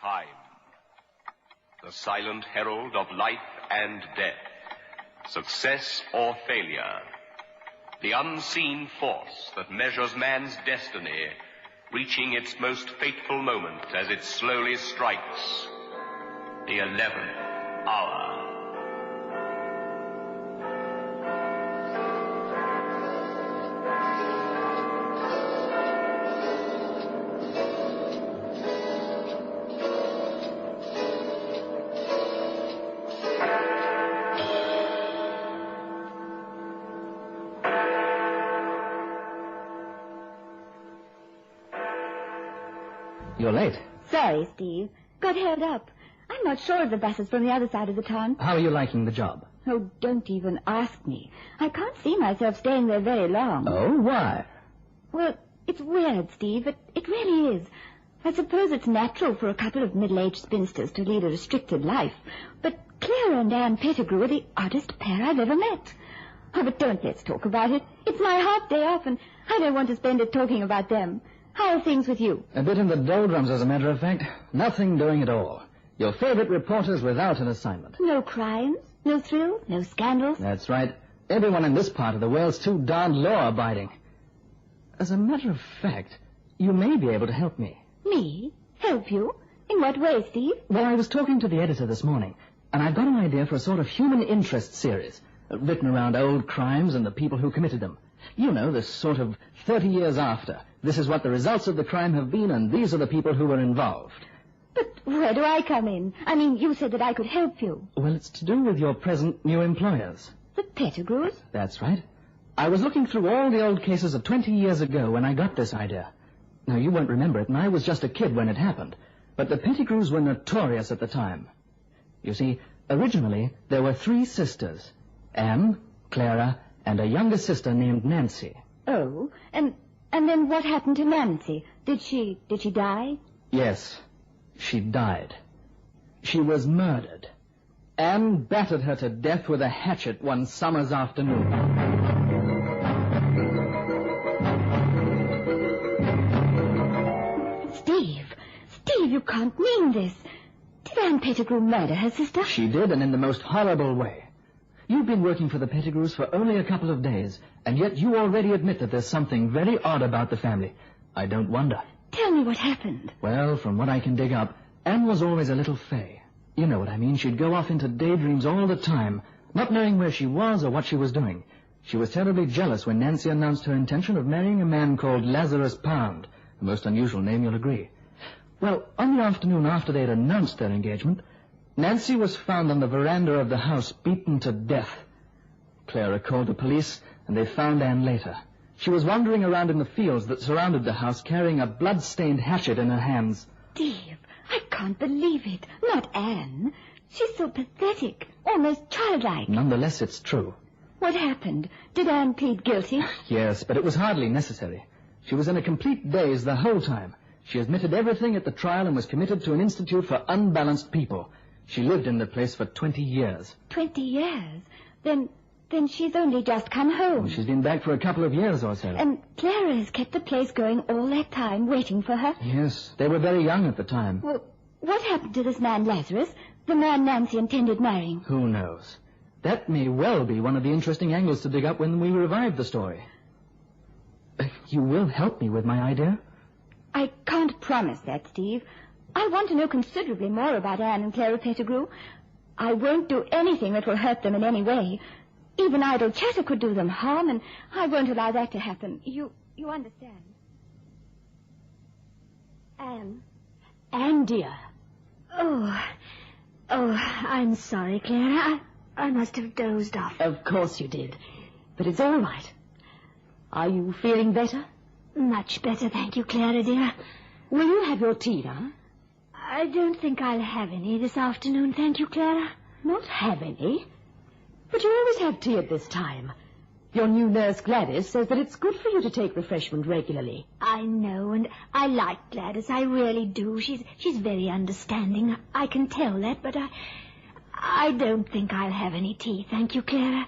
Time, the silent herald of life and death, success or failure, the unseen force that measures man's destiny, reaching its most fateful moment as it slowly strikes the 11th hour. You're late. Sorry, Steve. Got held up. I'm not sure of the buses from the other side of the town. How are you liking the job? Oh, don't even ask me. I can't see myself staying there very long. Oh, why? Well, it's weird, Steve. It really is. I suppose it's natural for a couple of middle-aged spinsters to lead a restricted life. But Clara and Anne Pettigrew are the oddest pair I've ever met. Oh, but don't let's talk about it. It's my half day off, and I don't want to spend it talking about them. How are things with you? A bit in the doldrums, as a matter of fact. Nothing doing at all. Your favorite reporters without an assignment. No crimes, no thrills, no scandals. That's right. Everyone in this part of the world's too darned law-abiding. As a matter of fact, you may be able to help me. Me? Help you? In what way, Steve? Well, I was talking to the editor this morning, and I've got an idea for a sort of human interest series, written around old crimes and the people who committed them. You know, this sort of 30 years after. This is what the results of the crime have been, and these are the people who were involved. But where do I come in? I mean, you said that I could help you. Well, it's to do with your present new employers. The Pettigrews? That's right. I was looking through all the old cases of 20 years ago when I got this idea. Now, you won't remember it, and I was just a kid when it happened. But the Pettigrews were notorious at the time. You see, originally, there were 3 sisters. Anne, Clara, and a younger sister named Nancy. Oh, and then what happened to Nancy? Did she die? Yes, she died. She was murdered. Anne battered her to death with a hatchet one summer's afternoon. Steve, you can't mean this. Did Anne Pettigrew murder her sister? She did, and in the most horrible way. You've been working for the Pettigrews for only a couple of days, and yet you already admit that there's something very odd about the family. I don't wonder. Tell me what happened. Well, from what I can dig up, Anne was always a little fey. You know what I mean. She'd go off into daydreams all the time, not knowing where she was or what she was doing. She was terribly jealous when Nancy announced her intention of marrying a man called Lazarus Pound. A most unusual name, you'll agree. Well, on the afternoon after they'd announced their engagement, Nancy was found on the veranda of the house, beaten to death. Clara called the police, and they found Anne later. She was wandering around in the fields that surrounded the house, carrying a blood-stained hatchet in her hands. Steve, I can't believe it. Not Anne. She's so pathetic, almost childlike. Nonetheless, it's true. What happened? Did Anne plead guilty? Yes, but it was hardly necessary. She was in a complete daze the whole time. She admitted everything at the trial and was committed to an institute for unbalanced people. She lived in the place for 20 years. 20 years? Then she's only just come home. She's been back for a couple of years or so. And Clara has kept the place going all that time, waiting for her? Yes, they were very young at the time. Well, what happened to this man Lazarus, the man Nancy intended marrying? Who knows? That may well be one of the interesting angles to dig up when we revive the story. You will help me with my idea? I can't promise that, Steve. I want to know considerably more about Anne and Clara Pettigrew. I won't do anything that will hurt them in any way. Even idle chatter could do them harm, and I won't allow that to happen. You understand? Anne. Anne, dear. Oh, I'm sorry, Clara. I must have dozed off. Of course you did. But it's all right. Are you feeling better? Much better, thank you, Clara, dear. Will you have your tea now? I don't think I'll have any this afternoon, thank you, Clara. Not have any? But you always have tea at this time. Your new nurse, Gladys, says that it's good for you to take refreshment regularly. I know, and I like Gladys. I really do. She's very understanding. I can tell that, but I don't think I'll have any tea, thank you, Clara.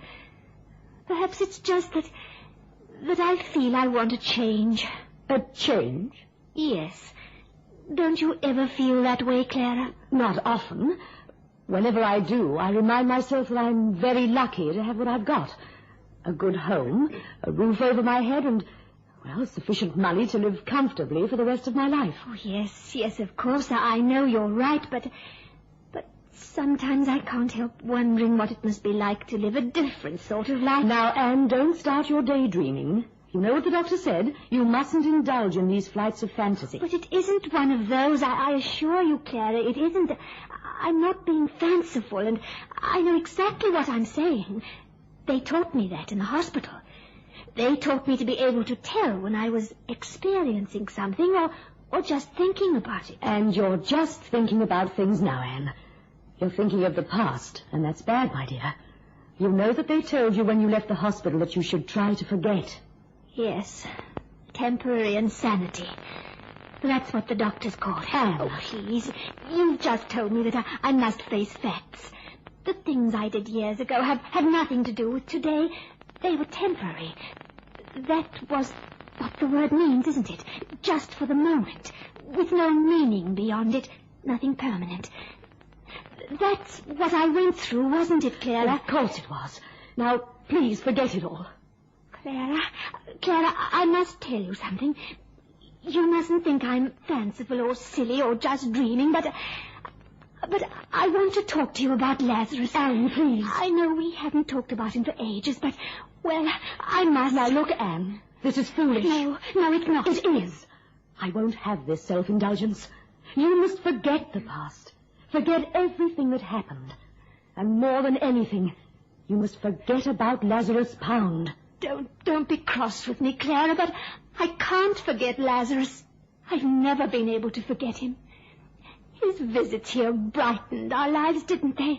Perhaps it's just that I feel I want a change. A change? Yes. Don't you ever feel that way, Clara? Not often. Whenever I do, I remind myself that I'm very lucky to have what I've got. A good home, a roof over my head, and, well, sufficient money to live comfortably for the rest of my life. Oh, yes, of course. I know you're right, but sometimes I can't help wondering what it must be like to live a different sort of life. Now, Anne, don't start your daydreaming. You know what the doctor said? You mustn't indulge in these flights of fantasy. But it isn't one of those. I assure you, Clara, it isn't. I'm not being fanciful, and I know exactly what I'm saying. They taught me that in the hospital. They taught me to be able to tell when I was experiencing something or just thinking about it. And you're just thinking about things now, Anne. You're thinking of the past, and that's bad, my dear. You know that they told you when you left the hospital that you should try to forget. Yes, temporary insanity. That's what the doctors call it. Anne. Oh, please. You've just told me that I must face facts. The things I did years ago have nothing to do with today. They were temporary. That was what the word means, isn't it? Just for the moment, with no meaning beyond it, nothing permanent. That's what I went through, wasn't it, Clara? Of course it was. Now, please, forget it all. Clara, I must tell you something. You mustn't think I'm fanciful or silly or just dreaming, but I want to talk to you about Lazarus. Anne, please. I know we haven't talked about him for ages, but, well, I must. Now, look, Anne, this is foolish. No, it's not. It is. I won't have this self-indulgence. You must forget the past. Forget everything that happened. And more than anything, you must forget about Lazarus Pound. Don't be cross with me, Clara, but I can't forget Lazarus. I've never been able to forget him. His visits here brightened our lives, didn't they?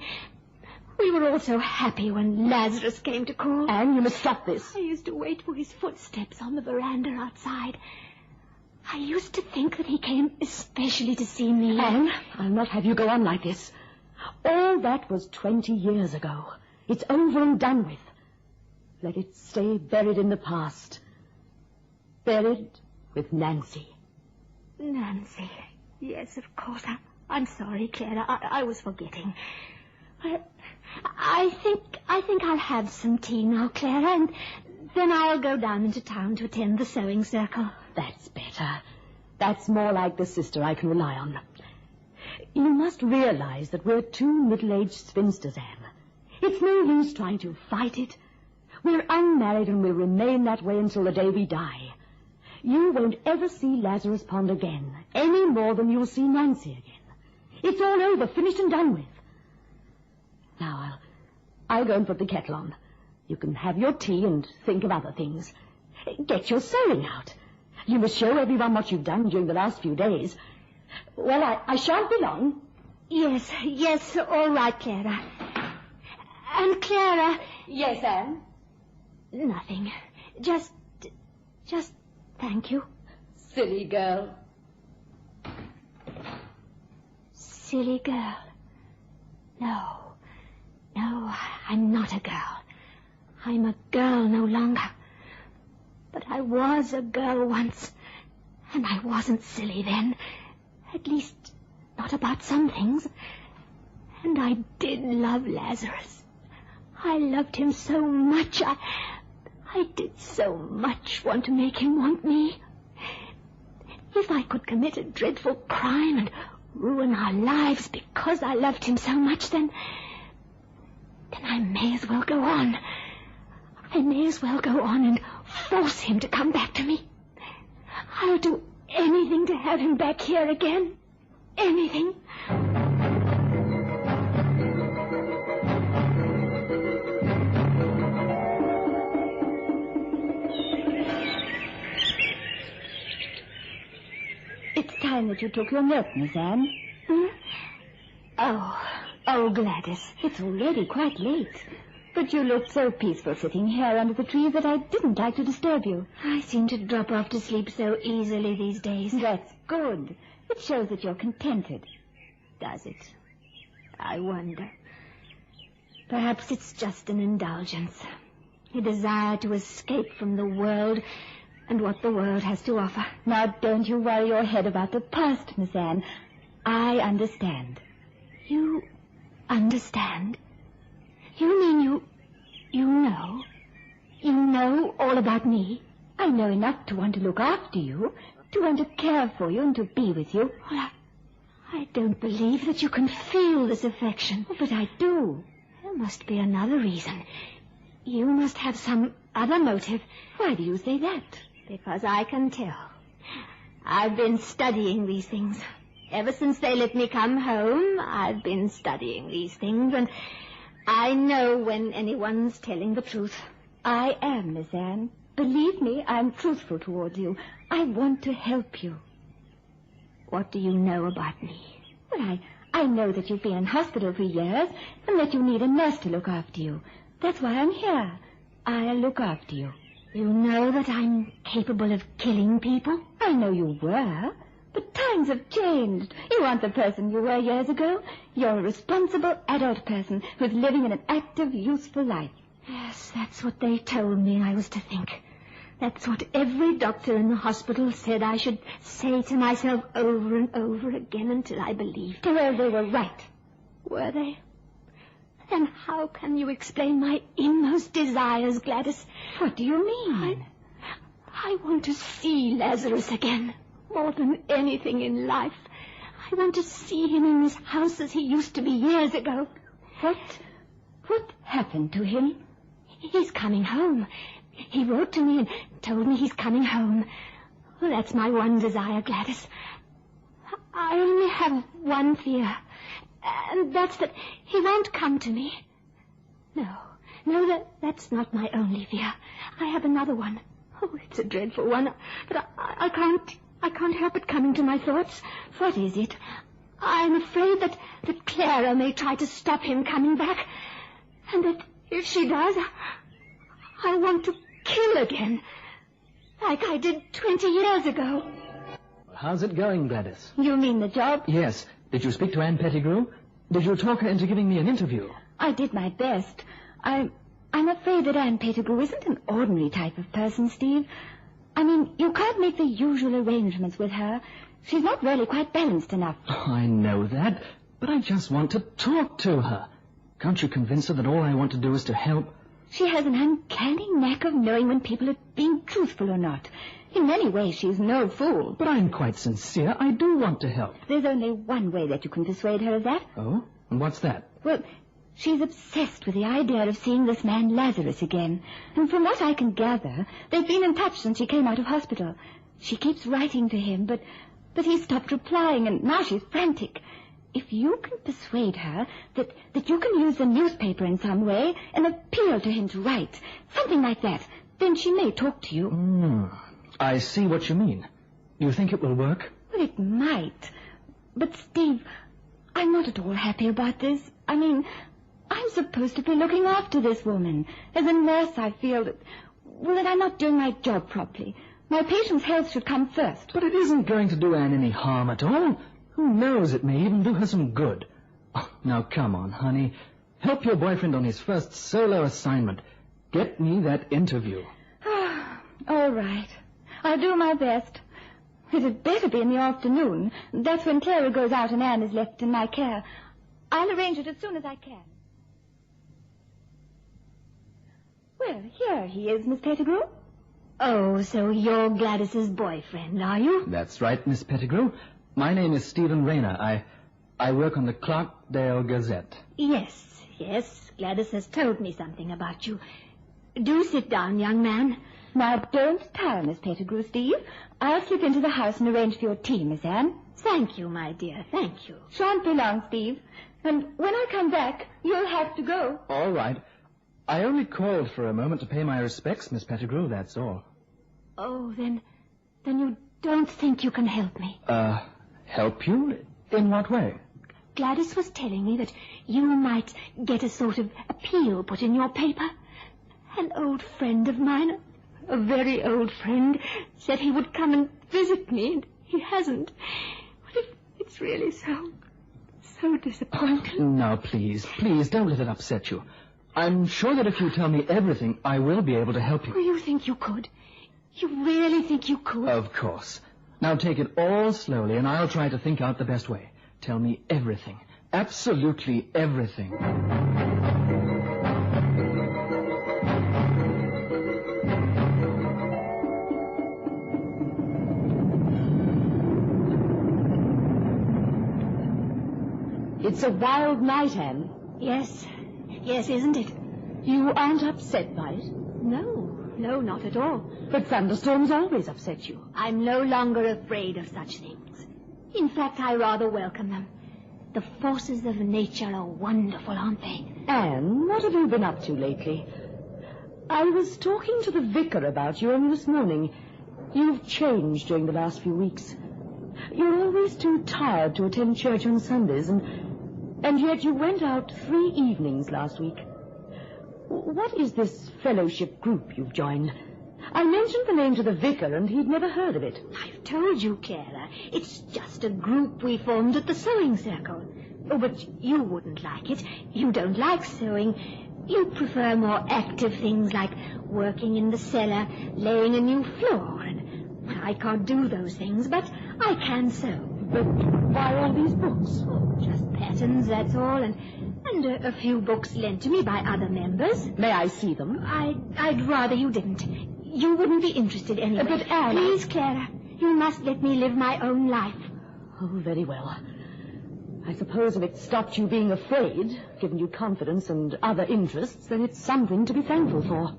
We were all so happy when Lazarus came to call. Anne, you must stop this. I used to wait for his footsteps on the veranda outside. I used to think that he came especially to see me. Anne, I'll not have you go on like this. All that was 20 years ago. It's over and done with. Let it stay buried in the past. Buried with Nancy. Nancy. Yes, of course. I'm sorry, Clara. I was forgetting. I think I'll have some tea now, Clara, and then I'll go down into town to attend the sewing circle. That's better. That's more like the sister I can rely on. You must realize that we're two middle-aged spinsters, Anne. It's no use trying to fight it. We're unmarried and we'll remain that way until the day we die. You won't ever see Lazarus Pond again, any more than you'll see Nancy again. It's all over, finished and done with. Now, I'll go and put the kettle on. You can have your tea and think of other things. Get your sewing out. You must show everyone what you've done during the last few days. Well, I shan't be long. Yes, all right, Clara. And Clara... Yes, Anne? Nothing. Just thank you. Silly girl. Silly girl. No, I'm not a girl. I'm a girl no longer. But I was a girl once, and I wasn't silly then. At least, not about some things. And I did love Lazarus. I loved him so much. I did so much want to make him want me. If I could commit a dreadful crime and ruin our lives because I loved him so much, then I may as well go on. I may as well go on and force him to come back to me. I'll do anything to have him back here again. Anything. It's time that you took your milk, Miss Anne. Hmm? Oh, Gladys, it's already quite late. But you looked so peaceful sitting here under the trees that I didn't like to disturb you. I seem to drop off to sleep so easily these days. That's good. It shows that you're contented. Does it? I wonder. Perhaps it's just an indulgence. A desire to escape from the world and what the world has to offer. Now, don't you worry your head about the past, Miss Anne. I understand. You understand? You mean you know? You know all about me? I know enough to want to look after you, to want to care for you and to be with you. Well, I don't believe that you can feel this affection. But I do. There must be another reason. You must have some other motive. Why do you say that? Because I can tell. I've been studying these things. Ever since they let me come home, I've been studying these things, and I know when anyone's telling the truth. I am, Miss Anne. Believe me, I'm truthful towards you. I want to help you. What do you know about me? Well, I know that you've been in hospital for years and that you need a nurse to look after you. That's why I'm here. I'll look after you. You know that I'm capable of killing people? I know you were. But times have changed. You aren't the person you were years ago. You're a responsible adult person who's living an active, useful life. Yes, that's what they told me I was to think. That's what every doctor in the hospital said I should say to myself over and over again until I believed. Well, they were right. Were they? Then how can you explain my inmost desires, Gladys? What do you mean? I want to see Lazarus again. More than anything in life. I want to see him in this house as he used to be years ago. What happened to him? He's coming home. He wrote to me and told me he's coming home. Well, that's my one desire, Gladys. I only have one fear, and that's that he won't come to me. No, that's not my only fear. I have another one. Oh, it's a dreadful one, but I can't help it coming to my thoughts. What is it? I'm afraid that Clara may try to stop him coming back, and that if she does, I want to kill again, like I did 20 years ago. How's it going, Gladys? You mean the job? Yes. Did you speak to Anne Pettigrew? Did you talk her into giving me an interview? I did my best. I'm afraid that Anne Pettigrew isn't an ordinary type of person, Steve. I mean, you can't make the usual arrangements with her. She's not really quite balanced enough. Oh, I know that, but I just want to talk to her. Can't you convince her that all I want to do is to help? She has an uncanny knack of knowing when people are being truthful or not. In many ways, she's no fool. But I'm quite sincere. I do want to help. There's only one way that you can persuade her of that. Oh? And what's that? Well, she's obsessed with the idea of seeing this man Lazarus again. And from what I can gather, they've been in touch since she came out of hospital. She keeps writing to him, but he stopped replying, and now she's frantic. If you can persuade her that you can use the newspaper in some way and appeal to him to write, something like that, then she may talk to you. I see what you mean. You think it will work? Well, it might. But, Steve, I'm not at all happy about this. I mean, I'm supposed to be looking after this woman. As a nurse, I feel that I'm not doing my job properly. My patient's health should come first. But it isn't going to do Anne any harm at all. Who knows, it may even do her some good. Oh, now, come on, honey. Help your boyfriend on his first solo assignment. Get me that interview. All right. I'll do my best. It had better be in the afternoon. That's when Clara goes out and Anne is left in my care. I'll arrange it as soon as I can. Well, here he is, Miss Pettigrew. Oh, so you're Gladys's boyfriend, are you? That's right, Miss Pettigrew. My name is Stephen Rayner. I work on the Clarkdale Gazette. Yes. Gladys has told me something about you. Do sit down, young man. Now, don't tire, Miss Pettigrew, Steve. I'll slip into the house and arrange for your tea, Miss Anne. Thank you, my dear, thank you. Shan't be long, Steve. And when I come back, you'll have to go. All right. I only called for a moment to pay my respects, Miss Pettigrew, that's all. Oh, then you don't think you can help me? Help you? In what way? Gladys was telling me that you might get a sort of appeal put in your paper. An old friend of mine, a very old friend, said he would come and visit me, and he hasn't. But it's really so disappointing. Now, please, don't let it upset you. I'm sure that if you tell me everything, I will be able to help you. Oh, you think you could? You really think you could? Of course. Now take it all slowly, and I'll try to think out the best way. Tell me everything. Absolutely everything. It's a wild night, Anne. Yes, isn't it? You aren't upset by it? No, not at all. But thunderstorms always upset you. I'm no longer afraid of such things. In fact, I rather welcome them. The forces of nature are wonderful, aren't they? Anne, what have you been up to lately? I was talking to the vicar about you only this morning. You've changed during the last few weeks. You're always too tired to attend church on Sundays, and yet you went out 3 evenings last week. What is this fellowship group you've joined? I mentioned the name to the vicar, and he'd never heard of it. I've told you, Clara. It's just a group we formed at the sewing circle. Oh, but you wouldn't like it. You don't like sewing. You prefer more active things like working in the cellar, laying a new floor, and I can't do those things, but I can sew. But why all these books? Oh, just patterns, that's all, and a few books lent to me by other members. May I see them? I'd rather you didn't. You wouldn't be interested anyway. But Anne... Please, Clara, you must let me live my own life. Oh, very well. I suppose if it stopped you being afraid, given you confidence and other interests, then it's something to be thankful for.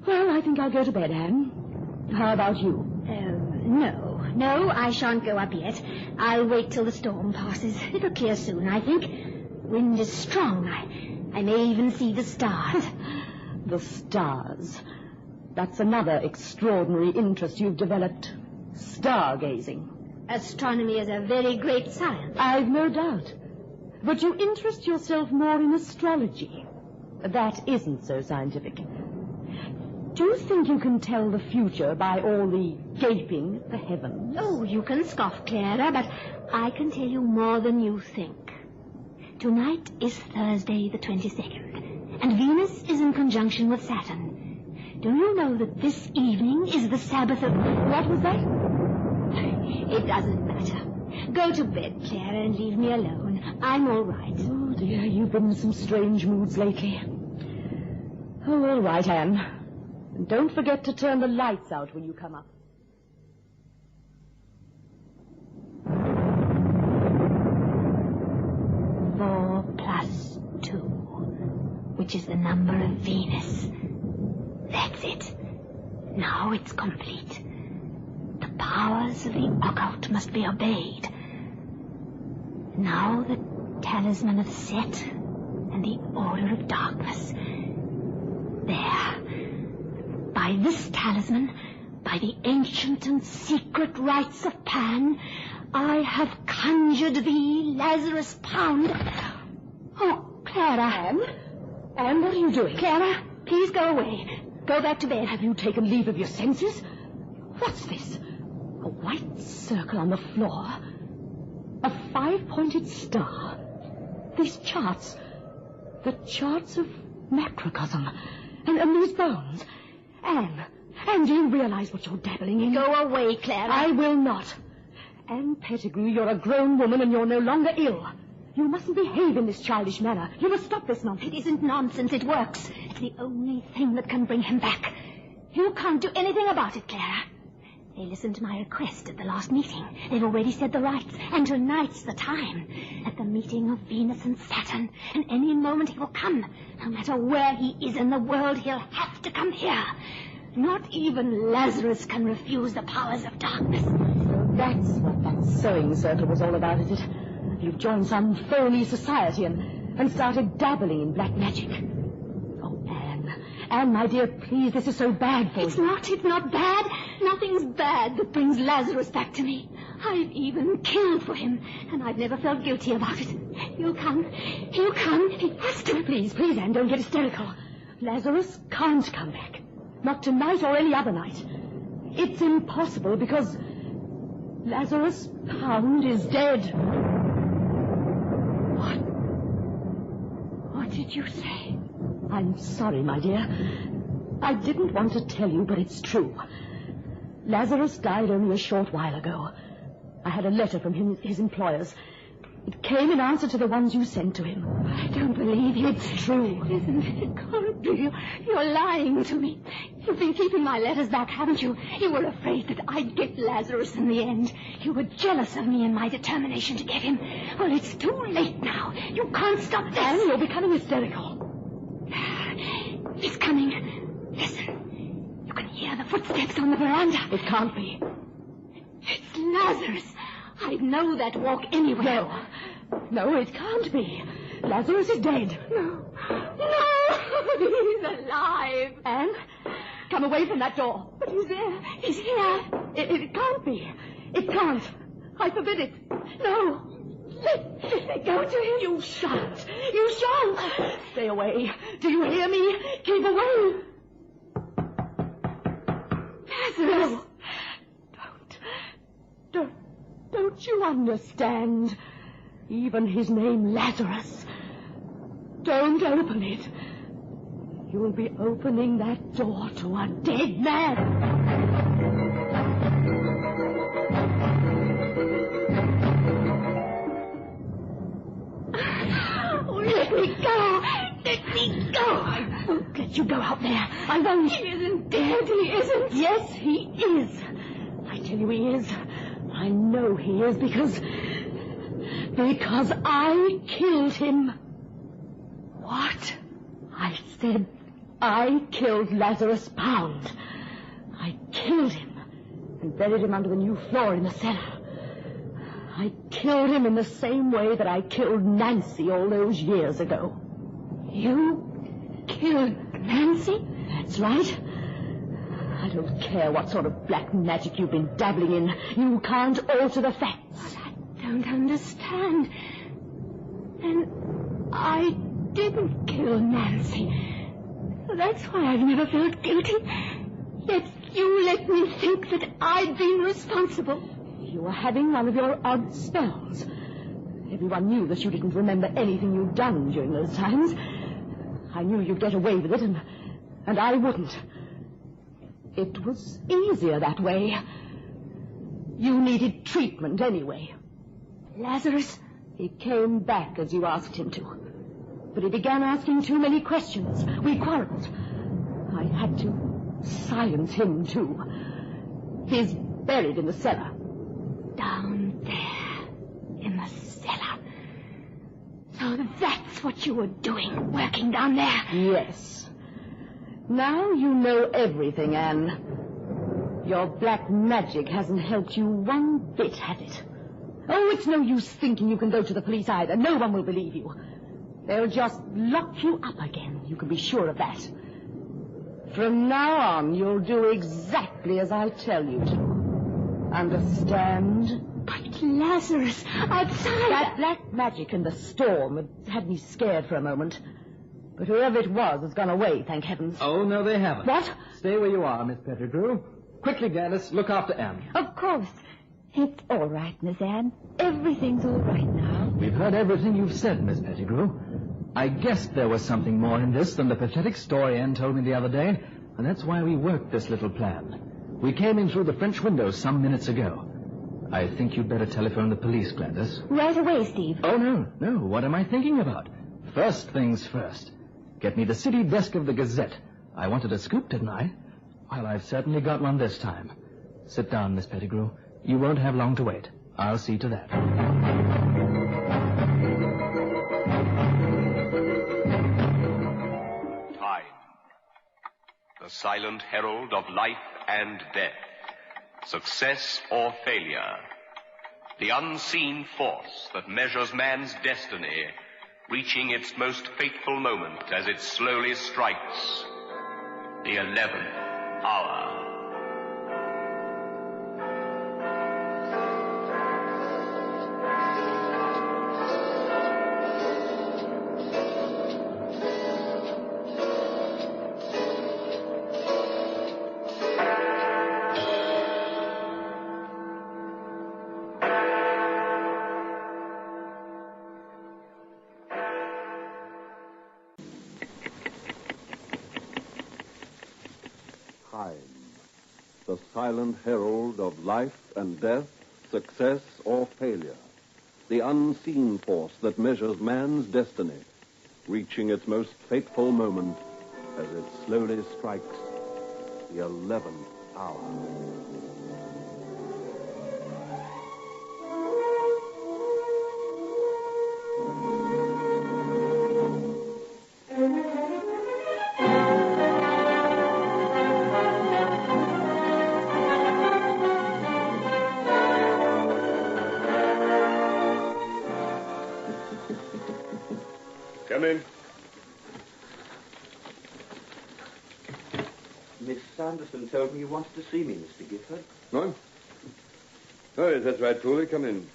Well, I think I'll go to bed, Anne. How about you? No, I shan't go up yet. I'll wait till the storm passes. It'll clear soon, I think. Wind is strong. I may even see the stars. The stars. That's another extraordinary interest you've developed. Stargazing. Astronomy is a very great science. I've no doubt. But you interest yourself more in astrology. That isn't so scientific. Do you think you can tell the future by all the gaping at the heavens? Oh, you can scoff, Clara, but I can tell you more than you think. Tonight is Thursday the 22nd, and Venus is in conjunction with Saturn. Do you know that this evening is the Sabbath of... What was that? It doesn't matter. Go to bed, Clara, and leave me alone. I'm all right. Oh, dear, you've been in some strange moods lately. Oh, all right, Anne. And don't forget to turn the lights out when you come up. Four plus 2, which is the number of Venus. That's it. Now it's complete. The powers of the occult must be obeyed. Now the talisman of Set and the order of darkness. There. By this talisman, by the ancient and secret rites of Pan, I have conjured thee, Lazarus Pound. Oh, Clara. Anne, what are you doing? Clara, please go away. Go back to bed. Have you taken leave of your senses? What's this? A white circle on the floor. A 5-pointed star. These charts. The charts of macrocosm. And these bones. Anne, do you realize what you're dabbling in? Go away, Clara. I will not. Anne Pettigrew, you're a grown woman and you're no longer ill. You mustn't behave in this childish manner. You must stop this nonsense. It isn't nonsense. It works. It's the only thing that can bring him back. You can't do anything about it, Clara. They listened to my request at the last meeting. They've already said the rites, and tonight's the time. At the meeting of Venus and Saturn, and any moment he will come. No matter where he is in the world, he'll have to come here. Not even Lazarus can refuse the powers of darkness. So that's what that sewing circle was all about, is it? You've joined some phony society and started dabbling in black magic. Oh, Anne, my dear, please, this is so bad for you. It's not bad. Nothing's bad that brings Lazarus back to me. I've even killed for him, and I've never felt guilty about it. He'll come. He has to. Please, Anne, don't get hysterical. Lazarus can't come back. Not tonight or any other night. It's impossible because Lazarus Pound is dead. What did you say? I'm sorry, my dear. I didn't want to tell you, but it's true. Lazarus died only a short while ago. I had a letter from his employers. It came in answer to the ones you sent to him. I don't believe you. It's true. It isn't. It can't be. You're lying to me. You've been keeping my letters back, haven't you? You were afraid that I'd get Lazarus in the end. You were jealous of me and my determination to get him. Well, it's too late now. You can't stop this. Anne, you're becoming hysterical. He's coming. Listen. You can hear the footsteps on the veranda. It can't be. It's Lazarus. I'd know that walk anywhere. No, it can't be. Lazarus is dead. No, he's alive. Anne, come away from that door. But he's there. He's here. It can't be. It can't. I forbid it. No. Let go to him. You shan't. You shan't. Stay away. Do you hear me? Keep away. Lazarus. No. Don't you understand? Even his name, Lazarus. Don't open it. You'll be opening that door to a dead man. Let me go. Let me go. I won't let you go out there. I won't. He isn't dead. He isn't. Yes, he is. I tell you he is. I know he is because I killed him. What? I said I killed Lazarus Pound. I killed him and buried him under the new floor in the cellar. I killed him in the same way that I killed Nancy all those years ago. You killed Nancy? That's right. I don't care what sort of black magic you've been dabbling in. You can't alter the facts. I don't understand. And I didn't kill Nancy. That's why I've never felt guilty. Yet you let me think that I'd been responsible. You were having one of your odd spells. Everyone knew that you didn't remember anything you'd done during those times. I knew you'd get away with it, and I wouldn't. It was easier that way. You needed treatment anyway. Lazarus? He came back as you asked him to. But he began asking too many questions. We quarreled. I had to silence him, too. He's buried in the cellar. Down there, in the cellar. So that's what you were doing, working down there? Yes. Now you know everything, Anne. Your black magic hasn't helped you one bit, has it? Oh, it's no use thinking you can go to the police either. No one will believe you. They'll just lock you up again. You can be sure of that. From now on, you'll do exactly as I tell you to. Understand? But Lazarus, outside... That black magic and the storm had me scared for a moment. But whoever it was has gone away, thank heavens. Oh, no, they haven't. What? Stay where you are, Miss Pettigrew. Quickly, Gladys, look after Anne. Of course. It's all right, Miss Anne. Everything's all right now. We've heard everything you've said, Miss Pettigrew. I guessed there was something more in this than the pathetic story Anne told me the other day, and that's why we worked this little plan. We came in through the French window some minutes ago. I think you'd better telephone the police, Gladys. Right away, Steve. Oh, no. What am I thinking about? First things first. Get me the city desk of the Gazette. I wanted a scoop, didn't I? Well, I've certainly got one this time. Sit down, Miss Pettigrew. You won't have long to wait. I'll see to that. Time. The silent herald of life and death. Success or failure. The unseen force that measures man's destiny, reaching its most fateful moment as it slowly strikes the 11th hour. Time, the silent herald of life and death, success or failure. The unseen force that measures man's destiny, reaching its most fateful moment as it slowly strikes the 11th hour. Come in. Miss Sanderson told me you wanted to see me, Mr. Gifford. No? Oh, yes, that's right, Pooley. Come in.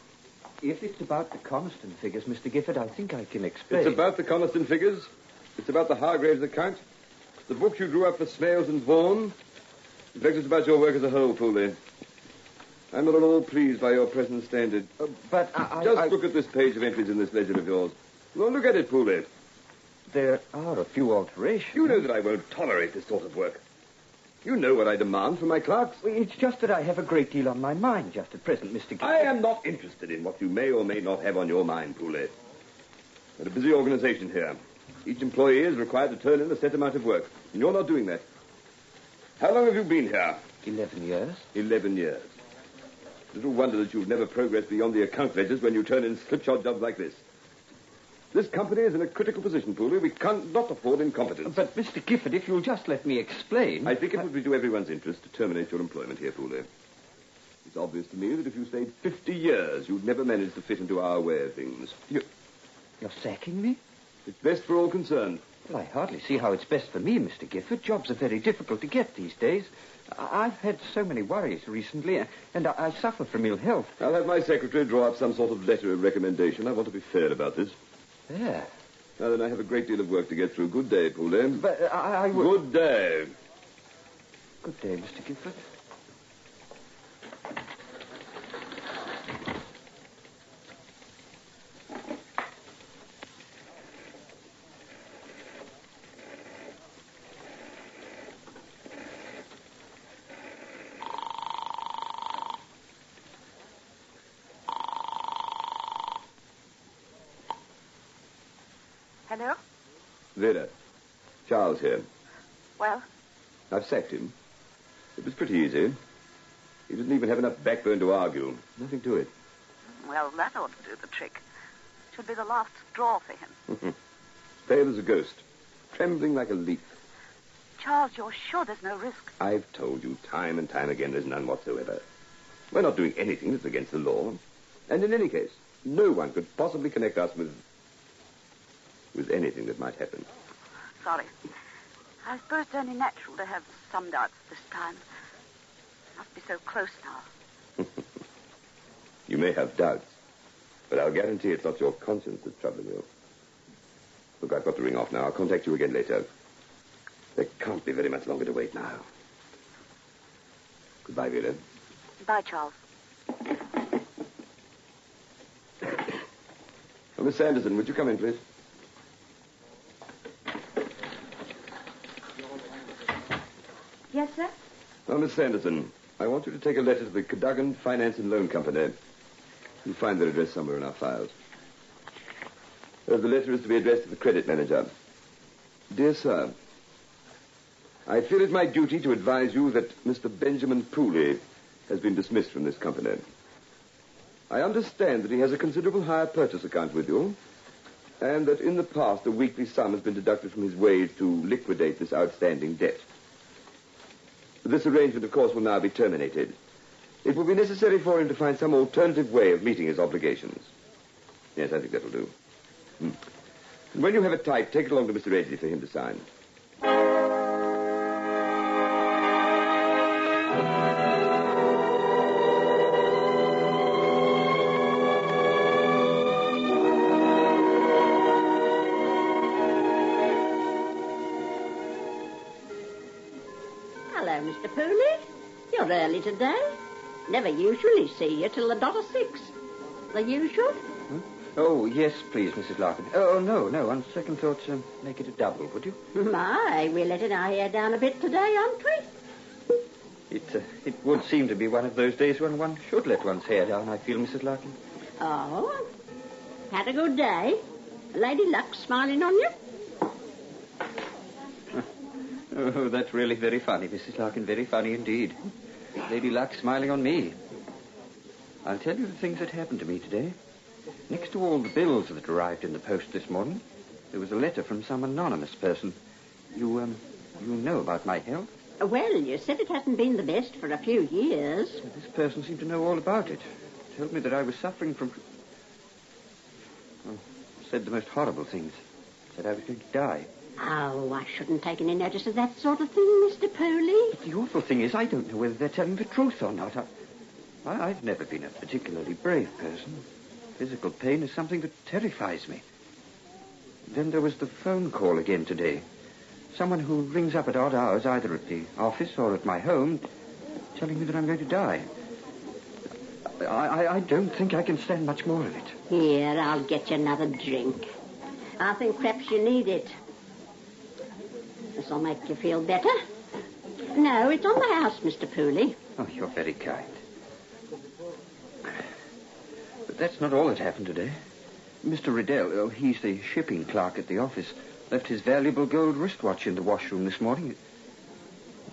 If it's about the Coniston figures, Mr. Gifford, I think I can explain. It's about the Coniston figures. It's about the Hargraves account. The book you drew up for Smales and Vaughan. In fact, it's about your work as a whole, Pooley. I'm not at all pleased by your present standard. But Just look at this page of entries in this ledger of yours. Well, look at it, Pooley. There are a few alterations. You know that I won't tolerate this sort of work. You know what I demand from my clerks. Well, it's just that I have a great deal on my mind just at present, Mr. Gifford. I am not interested in what you may or may not have on your mind, Pooley. We're a busy organization here. Each employee is required to turn in a set amount of work, and you're not doing that. How long have you been here? 11 years. 11 years. Little wonder that you've never progressed beyond the account ledgers when you turn in slipshod jobs like this. This company is in a critical position, Pooley. We can't not afford incompetence. But, Mr. Gifford, if you'll just let me explain... I think it would be to everyone's interest to terminate your employment here, Pooley. It's obvious to me that if you stayed 50 years, you'd never manage to fit into our way of things. You're sacking me? It's best for all concerned. Well, I hardly see how it's best for me, Mr. Gifford. Jobs are very difficult to get these days. I've had so many worries recently, and I suffer from ill health. I'll have my secretary draw up some sort of letter of recommendation. I want to be fair about this. There. Now then, I have a great deal of work to get through. Good day, Pooley. But I will... Good day. Good day, Mr. Gifford. Hello? Vera. Charles here. Well, I've sacked him. It was pretty easy. He didn't even have enough backbone to argue. Nothing to it. well, that ought to do the trick. Should be the last straw for him. Pale as a ghost. Trembling like a leaf. Charles, you're sure there's no risk? I've told you time and time again there's none whatsoever. We're not doing anything that's against the law. And in any case, no one could possibly connect us with anything that might happen. Sorry. I suppose it's only natural to have some doubts this time. Must be so close now. You may have doubts, but I'll guarantee it's not your conscience that's troubling you. Look, I've got to ring off now. I'll contact you again later. There can't be very much longer to wait now. Goodbye, Vera. Bye, Charles. Oh, Miss Sanderson, would you come in, please? Yes, sir? Oh, Miss Sanderson, I want you to take a letter to the Cadogan Finance and Loan Company. You'll find their address somewhere in our files. The letter is to be addressed to the credit manager. Dear Sir, I feel it my duty to advise you that Mr. Benjamin Pooley has been dismissed from this company. I understand that he has a considerable hire purchase account with you, and that in the past a weekly sum has been deducted from his wage to liquidate this outstanding debt. This arrangement, of course, will now be terminated. It will be necessary for him to find some alternative way of meeting his obligations. Yes, I think that'll do. And when you have it typed, take it along to Mr. Edgley for him to sign. Hello, Mr. Pooley. You're early today. Never usually see you till the dot of 6. The usual? Oh, yes, please, Mrs. Larkin. Oh, no. On second thoughts, make it a double, would you? My, we're letting our hair down a bit today, aren't we? It would seem to be one of those days when one should let one's hair down, I feel, Mrs. Larkin. Oh, had a good day? Lady Luck smiling on you? Oh, that's really very funny, Mrs. Larkin. Very funny indeed. Lady Luck smiling on me. I'll tell you the things that happened to me today. Next to all the bills that arrived in the post this morning, there was a letter from some anonymous person. You know about my health? Well, you said it hasn't been the best for a few years. This person seemed to know all about it. Told me that I was suffering from... Oh, said the most horrible things. Said I was going to die. Oh, I shouldn't take any notice of that sort of thing, Mr. Pooley. But the awful thing is, I don't know whether they're telling the truth or not. I've never been a particularly brave person. Physical pain is something that terrifies me. Then there was the phone call again today. Someone who rings up at odd hours, either at the office or at my home, telling me that I'm going to die. I don't think I can stand much more of it. Here, I'll get you another drink. I think perhaps you need it. This'll make you feel better. No, it's on the house, Mr. Pooley. Oh, you're very kind. But that's not all that happened today. Mr. Riddell, he's the shipping clerk at the office, left his valuable gold wristwatch in the washroom this morning. It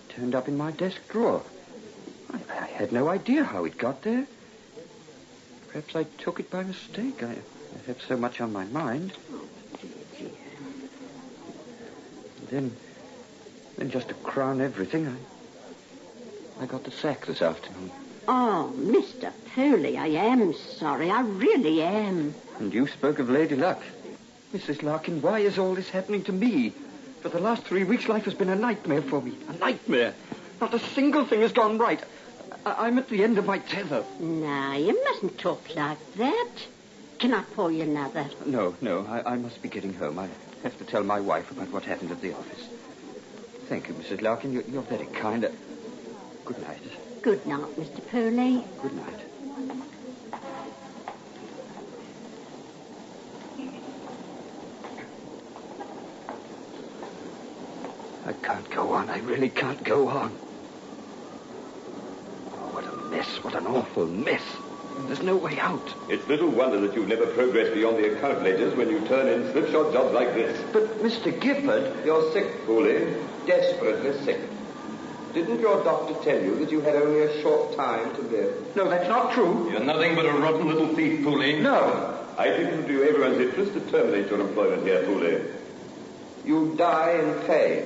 turned up in my desk drawer. I had no idea how it got there. Perhaps I took it by mistake. I have so much on my mind. Then just to crown everything, I got the sack this afternoon. Oh, Mr. Pooley, I am sorry. I really am. And you spoke of Lady Luck. Mrs. Larkin, why is all this happening to me? For the last 3 weeks, life has been a nightmare for me. A nightmare. Not a single thing has gone right. I'm at the end of my tether. No, you mustn't talk like that. Can I pour you another? No. I must be getting home. I have to tell my wife about what happened at the office. Thank you, Mrs. Larkin. You're very kind. Good night. Good night, Mr. Pooley. Good night. I can't go on. I really can't go on. Oh, what a mess. What an awful mess. There's no way out. It's little wonder that you've never progressed beyond the account ledgers when you turn in slipshod jobs like this. But, Mr. Gifford... You're sick, Pooley. Desperately sick. Didn't your doctor tell you that you had only a short time to live? No, that's not true. You're nothing but a rotten little thief, Pooley. No. I think it would be everyone's interest to terminate your employment here, Pooley. You die in pain.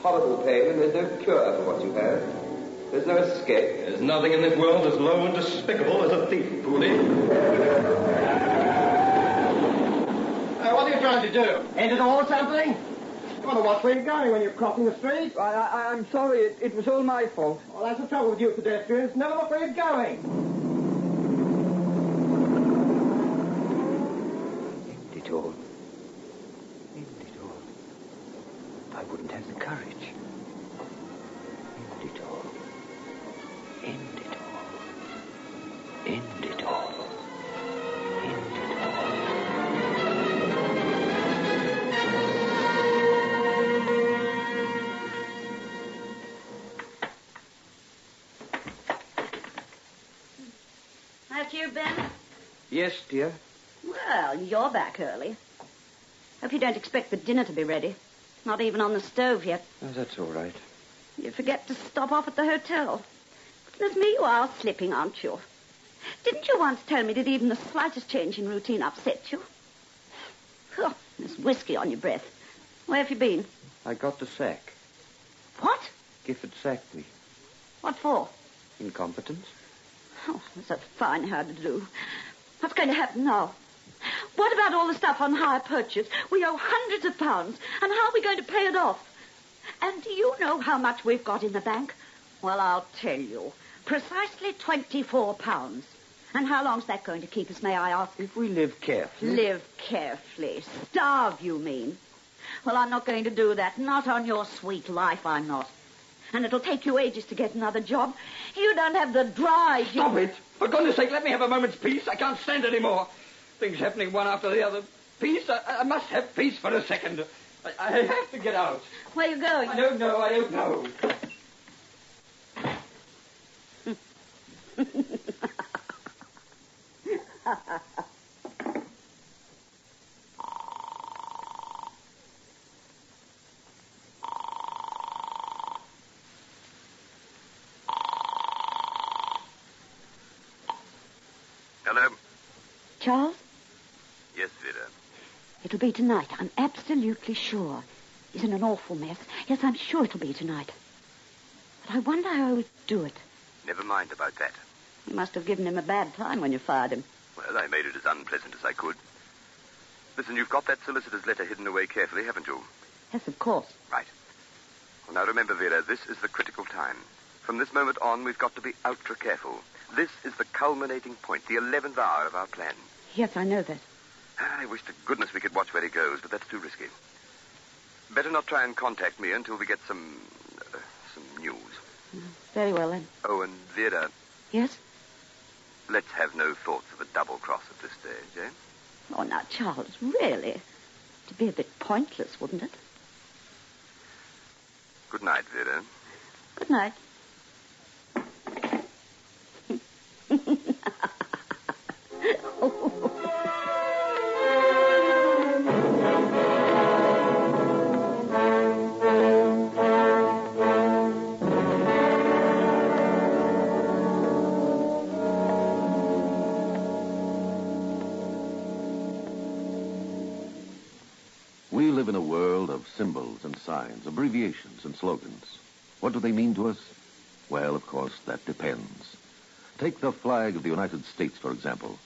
Horrible pain, and there's no cure for what you have. There's no escape. There's nothing in this world as low and despicable as a thief, Pooley. What are you trying to do? Ain't it all something? You want to watch where you're going when you're crossing the street? I'm sorry. It was all my fault. Well, that's the trouble with you pedestrians. Never look where you're going. End it all. End it all. I wouldn't have the courage. End it all. End it all. End it all. End it all. Have you been? Yes, dear. Well, you're back early. Hope you don't expect the dinner to be ready. Not even on the stove yet. Oh, that's all right. You forget to stop off at the hotel. often as me, you are slipping, aren't you? Didn't you once tell me that even the slightest change in routine upset you? Oh, there's whiskey on your breath. Where have you been? I got the sack. What? Gifford sacked me. What for? Incompetence. Oh, that's a fine how to do. What's going to happen now? What about all the stuff on hire purchase? We owe hundreds of pounds. And how are we going to pay it off? And do you know how much we've got in the bank? Well, I'll tell you. Precisely £24. And how long's that going to keep us, may I ask? If we live carefully. Live carefully. Starve, you mean? Well, I'm not going to do that. Not on your sweet life, I'm not. And it'll take you ages to get another job. You don't have the drive. Stop it! For goodness sake, let me have a moment's peace. I can't stand any more. Things happening one after the other. Peace? I must have peace for a second. I have to get out. Where are you going? I don't know. Hello? Charles? Yes, Vera. It'll be tonight. I'm absolutely sure. Isn't an awful mess? Yes, I'm sure it'll be tonight. But I wonder how I would do it. Never mind about that. You must have given him a bad time when you fired him. Well, I made it as unpleasant as I could. Listen, you've got that solicitor's letter hidden away carefully, haven't you? Yes, of course. Right. Well, now remember, Vera, this is the critical time. From this moment on, we've got to be ultra careful. This is the culminating point, the 11th hour of our plan. Yes, I know that. I wish to goodness we could watch where he goes, but that's too risky. Better not try and contact me until we get some news. Very well, then. Oh, and Vera, Yes? let's have no thoughts of a double cross at this stage, eh? Oh, now, Charles, really? It'd be a bit pointless, wouldn't it? Good night, Vera. Good night. We live in a world of symbols and signs, abbreviations and slogans. What do they mean to us? Well, of course, that depends. Take the flag of the United States, for example.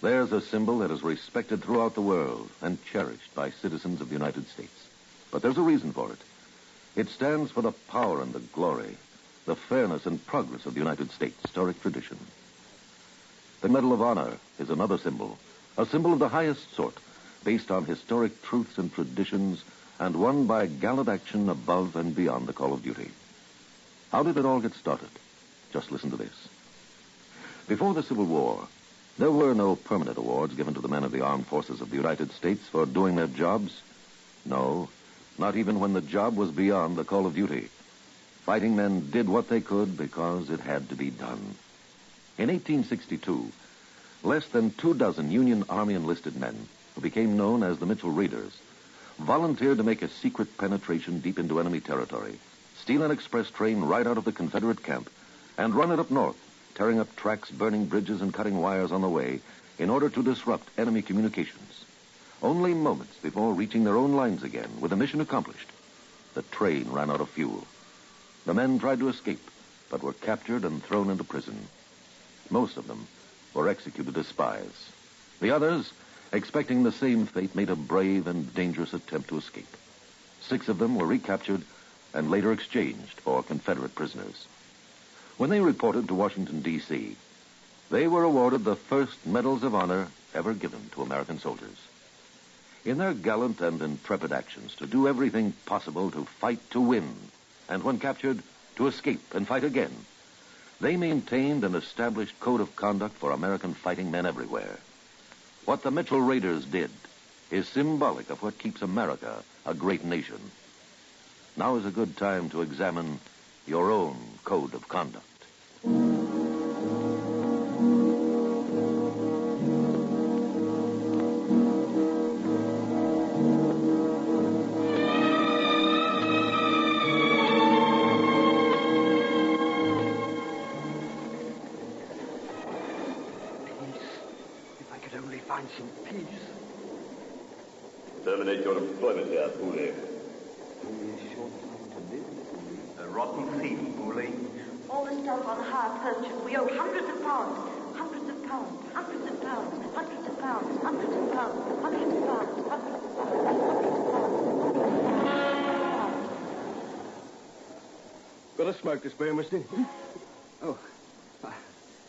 There's a symbol that is respected throughout the world and cherished by citizens of the United States. But there's a reason for it. It stands for the power and the glory, the fairness and progress of the United States' historic tradition. The Medal of Honor is another symbol, a symbol of the highest sort, based on historic truths and traditions, and won by gallant action above and beyond the call of duty. How did it all get started? Just listen to this. Before the Civil War, there were no permanent awards given to the men of the armed forces of the United States for doing their jobs. No, not even when the job was beyond the call of duty. Fighting men did what they could because it had to be done. In 1862, less than 24 Union Army enlisted men, who became known as the Mitchell Raiders, volunteered to make a secret penetration deep into enemy territory, steal an express train right out of the Confederate camp, and run it up north, tearing up tracks, burning bridges, and cutting wires on the way in order to disrupt enemy communications. Only moments before reaching their own lines again, with the mission accomplished, the train ran out of fuel. The men tried to escape, but were captured and thrown into prison. Most of them were executed as spies. The others, expecting the same fate, made a brave and dangerous attempt to escape. 6 of them were recaptured and later exchanged for Confederate prisoners. When they reported to Washington, D.C., they were awarded the first Medals of Honor ever given to American soldiers. In their gallant and intrepid actions to do everything possible to fight to win, and when captured, to escape and fight again, they maintained an established code of conduct for American fighting men everywhere. What the Mitchell Raiders did is symbolic of what keeps America a great nation. Now is a good time to examine your own code of conduct. could only find some peace. Terminate your employment here, Pooley. Only a short time to live, Pooley. A rotten thief, Pooley. All the stuff on hire purchase. We owe hundreds of pounds. Hundreds of pounds. Hundreds of pounds. Hundreds of pounds. Hundreds of pounds. Hundreds of pounds. Hundreds of pounds. Got a smoke to spare, mister? Oh,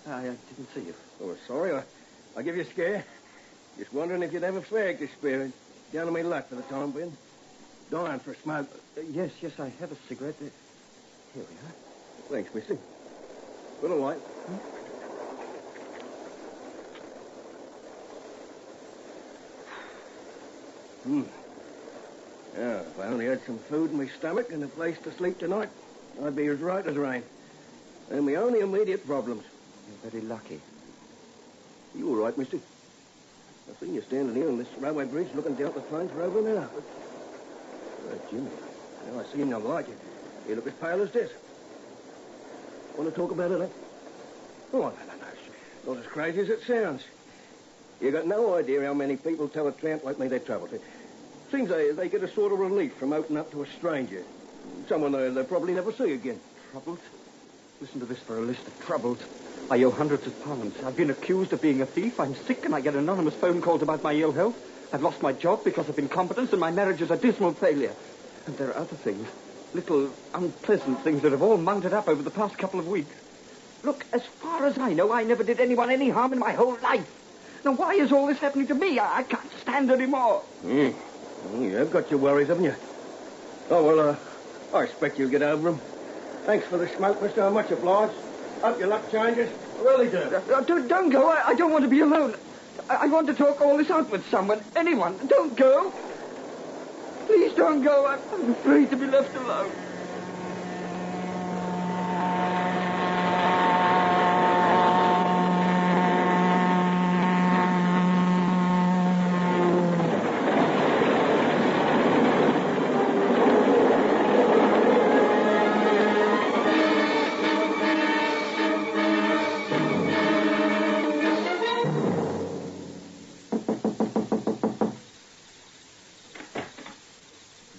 I didn't see you. Oh, sorry. I give you a scare. Just wondering if you'd have a fag to spare. Down on me luck for the time being. Dying for a smoke. Yes, I have a cigarette. Here we are. Thanks, mister. Got a light. Yeah, if I only had some food in my stomach and a place to sleep tonight, I'd be as right as rain. They're my only immediate problems. You're very lucky. You all right, mister? I've seen you standing here on this railway bridge looking down at the train for over an hour. Jimmy, now I see him not like you. You look as pale as death. Want to talk about it, eh? Oh, no. Not as crazy as it sounds. You got no idea how many people tell a tramp like me they're troubled. Seems they get a sort of relief from opening up to a stranger. Someone they'll probably never see again. Troubled? Listen to this for a list of troubled. I owe hundreds of pounds. I've been accused of being a thief. I'm sick and I get anonymous phone calls about my ill health. I've lost my job because of incompetence and my marriage is a dismal failure. And there are other things, little unpleasant things that have all mounted up over the past couple of weeks. Look, as far as I know, I never did anyone any harm in my whole life. Now, why is all this happening to me? I can't stand anymore. You've got your worries, haven't you? Oh, well, I expect you'll get over them. Thanks for the smoke, mister. I'm much obliged. Hope your luck changes. I really do. Don't go. I don't want to be alone. I want to talk all this out with someone. Anyone. Don't go. Please don't go. I'm afraid to be left alone.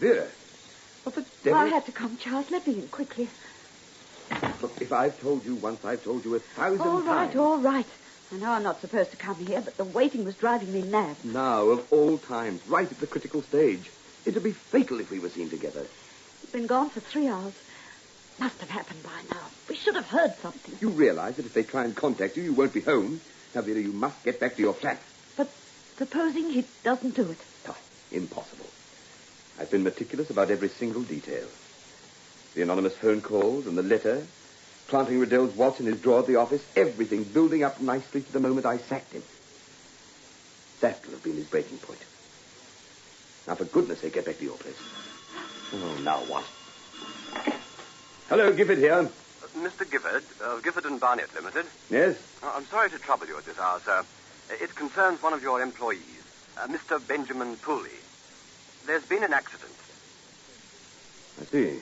Vera, what the devil? I had to come, Charles. Let me in quickly. Look, if I've told you once, I've told you 1,000 times. All right. I know I'm not supposed to come here, but the waiting was driving me mad. Now, of all times, right at the critical stage. It'd be fatal if we were seen together. He's been gone for 3 hours. Must have happened by now. We should have heard something. You realize that if they try and contact you won't be home. Now, Vera, you must get back to your flat. But supposing he doesn't do it? Oh, impossible. I've been meticulous about every single detail. The anonymous phone calls and the letter, planting Riddell's watch in his drawer at the office, everything building up nicely to the moment I sacked him. That will have been his breaking point. Now, for goodness sake, get back to your place. Oh, now what? Hello, Gifford here. Mr. Gifford, Gifford and Barnett Limited. Yes? I'm sorry to trouble you at this hour, sir. It concerns one of your employees, Mr. Benjamin Pooley. There's been an accident. I see.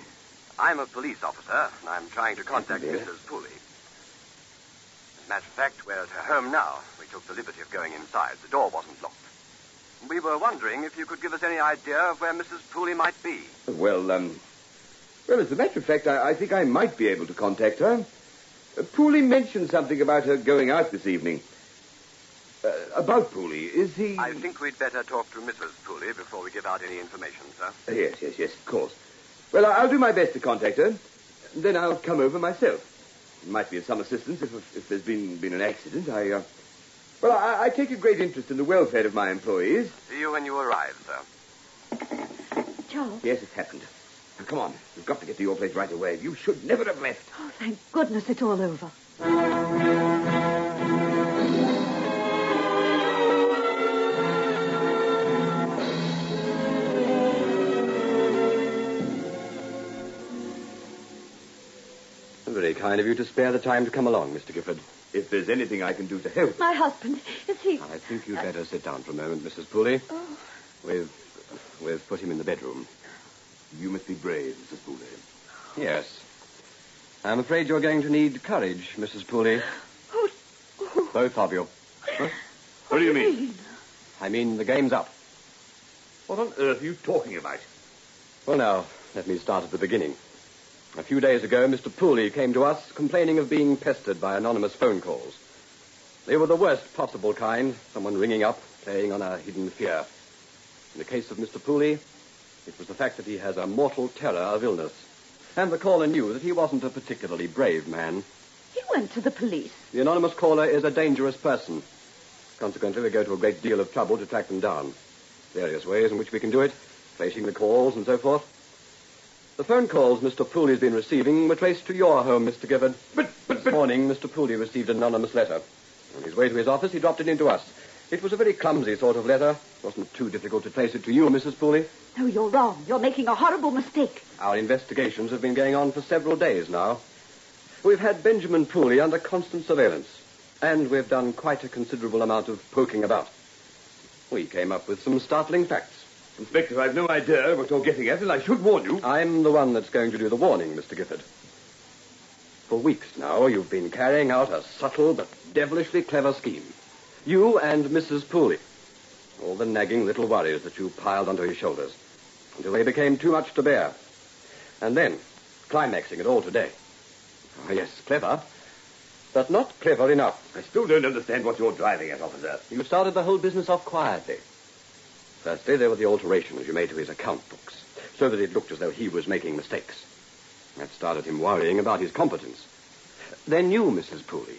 I'm a police officer, and I'm trying to contact Yes. Mrs. Pooley. As a matter of fact, we're at her home now. We took the liberty of going inside. The door wasn't locked. We were wondering if you could give us any idea of where Mrs. Pooley might be. Well, as a matter of fact, I think I might be able to contact her. Pooley mentioned something about her going out this evening. About Pooley, is he... I think we'd better talk to Mrs. Pooley before we give out any information, sir. Yes, of course. Well, I'll do my best to contact her. Then I'll come over myself. It might be of some assistance if there's been an accident. I take a great interest in the welfare of my employees. See you when you arrive, sir. Charles? Yes, it's happened. Now, come on. We've got to get to your place right away. You should never have left. Oh, thank goodness it's all over. Very kind of you to spare the time to come along, Mr. Gifford. If there's anything I can do to help. My husband, is he... I think you'd better sit down for a moment, Mrs. Pooley. Oh. We've put him in the bedroom. You must be brave, Mrs. Pooley. Yes. I'm afraid you're going to need courage, Mrs. Pooley. Oh. Both of you. Huh? What do you mean? I mean, the game's up. What on earth are you talking about? Well, now, let me start at the beginning. A few days ago, Mr. Pooley came to us complaining of being pestered by anonymous phone calls. They were the worst possible kind, someone ringing up, playing on a hidden fear. In the case of Mr. Pooley, it was the fact that he has a mortal terror of illness. And the caller knew that he wasn't a particularly brave man. He went to the police. The anonymous caller is a dangerous person. Consequently, we go to a great deal of trouble to track them down. Various ways in which we can do it, tracing the calls and so forth. The phone calls Mr. Pooley's been receiving were traced to your home, Mr. Gifford. But... This morning, Mr. Pooley received an anonymous letter. On his way to his office, he dropped it into us. It was a very clumsy sort of letter. It wasn't too difficult to trace it to you, Mrs. Pooley. No, you're wrong. You're making a horrible mistake. Our investigations have been going on for several days now. We've had Benjamin Pooley under constant surveillance, and we've done quite a considerable amount of poking about. We came up with some startling facts. Inspector, I've no idea what you're getting at, and I should warn you. I'm the one that's going to do the warning, Mr. Gifford. For weeks now, you've been carrying out a subtle but devilishly clever scheme. You and Mrs. Pooley. All the nagging little worries that you piled onto his shoulders, until they became too much to bear. And then, climaxing it all today. Oh, yes, clever, but not clever enough. I still don't understand what you're driving at, officer. You started the whole business off quietly. Firstly, there were the alterations you made to his account books, so that it looked as though he was making mistakes. That started him worrying about his competence. Then you, Mrs. Pooley,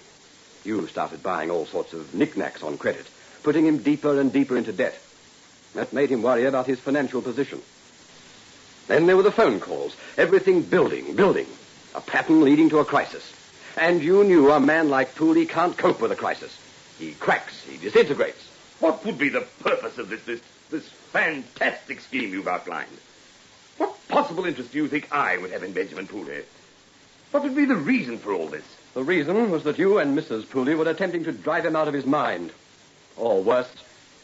you started buying all sorts of knickknacks on credit, putting him deeper and deeper into debt. That made him worry about his financial position. Then there were the phone calls, everything building, a pattern leading to a crisis. And you knew a man like Pooley can't cope with a crisis. He cracks, he disintegrates. What would be the purpose of this fantastic scheme you've outlined? What possible interest do you think I would have in Benjamin Pooley? What would be the reason for all this? The reason was that you and Mrs. Pooley were attempting to drive him out of his mind. Or worse.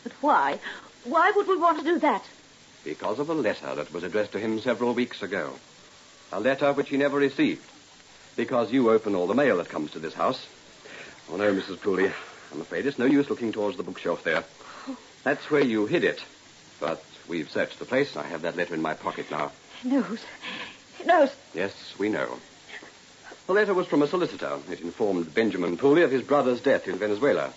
But why? Why would we want to do that? Because of a letter that was addressed to him several weeks ago. A letter which he never received. Because you open all the mail that comes to this house. Oh, no, Mrs. Pooley. I'm afraid it's no use looking towards the bookshelf there. That's where you hid it. But we've searched the place. I have that letter in my pocket now. He knows. He knows. Yes, we know. The letter was from a solicitor. It informed Benjamin Pooley of his brother's death in Venezuela.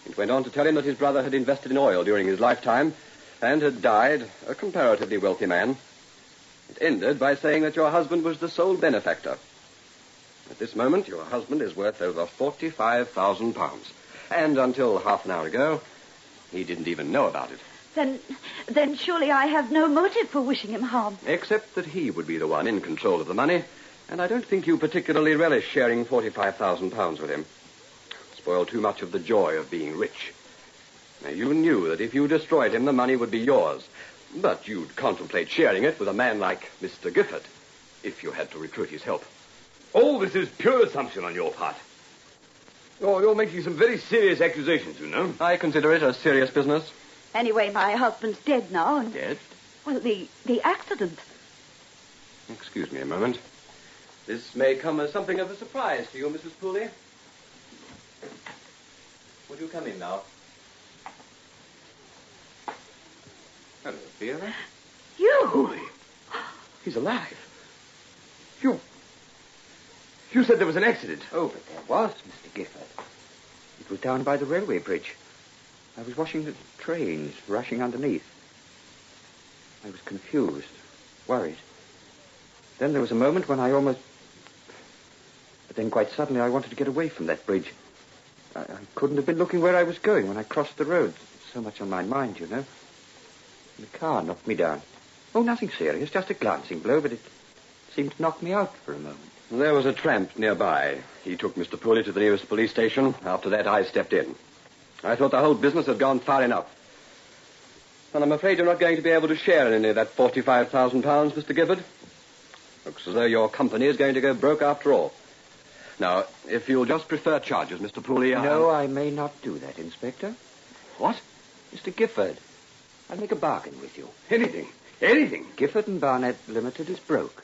It went on to tell him that his brother had invested in oil during his lifetime and had died a comparatively wealthy man. It ended by saying that your husband was the sole benefactor. At this moment, your husband is worth over £45,000. And until half an hour ago, he didn't even know about it. Then surely I have no motive for wishing him harm. Except that he would be the one in control of the money, and I don't think you particularly relish sharing £45,000 with him. Spoil too much of the joy of being rich. Now, you knew that if you destroyed him, the money would be yours. But you'd contemplate sharing it with a man like Mr. Gifford, if you had to recruit his help. All this is pure assumption on your part. You're making some very serious accusations, you know. I consider it a serious business. Anyway, my husband's dead now. And... Dead? Well, the accident. Excuse me a moment. This may come as something of a surprise to you, Mrs. Pooley. Would you come in now? Hello, Vera. You? Pooley. He's alive. You said there was an accident. Oh, but there was, Mr. Gifford. It was down by the railway bridge. I was watching the trains rushing underneath. I was confused, worried. Then there was a moment when I almost... But then quite suddenly I wanted to get away from that bridge. I couldn't have been looking where I was going when I crossed the road. So much on my mind, you know. The car knocked me down. Oh, nothing serious, just a glancing blow, but it seemed to knock me out for a moment. There was a tramp nearby. He took Mr. Pooley to the nearest police station. After that, I stepped in. I thought the whole business had gone far enough. And I'm afraid you're not going to be able to share in any of that £45,000, Mr. Gifford. Looks as though your company is going to go broke after all. Now, if you'll just prefer charges, Mr. Pooley... No, I may not do that, Inspector. What? Mr. Gifford, I'll make a bargain with you. Anything. Gifford and Barnett Limited is broke.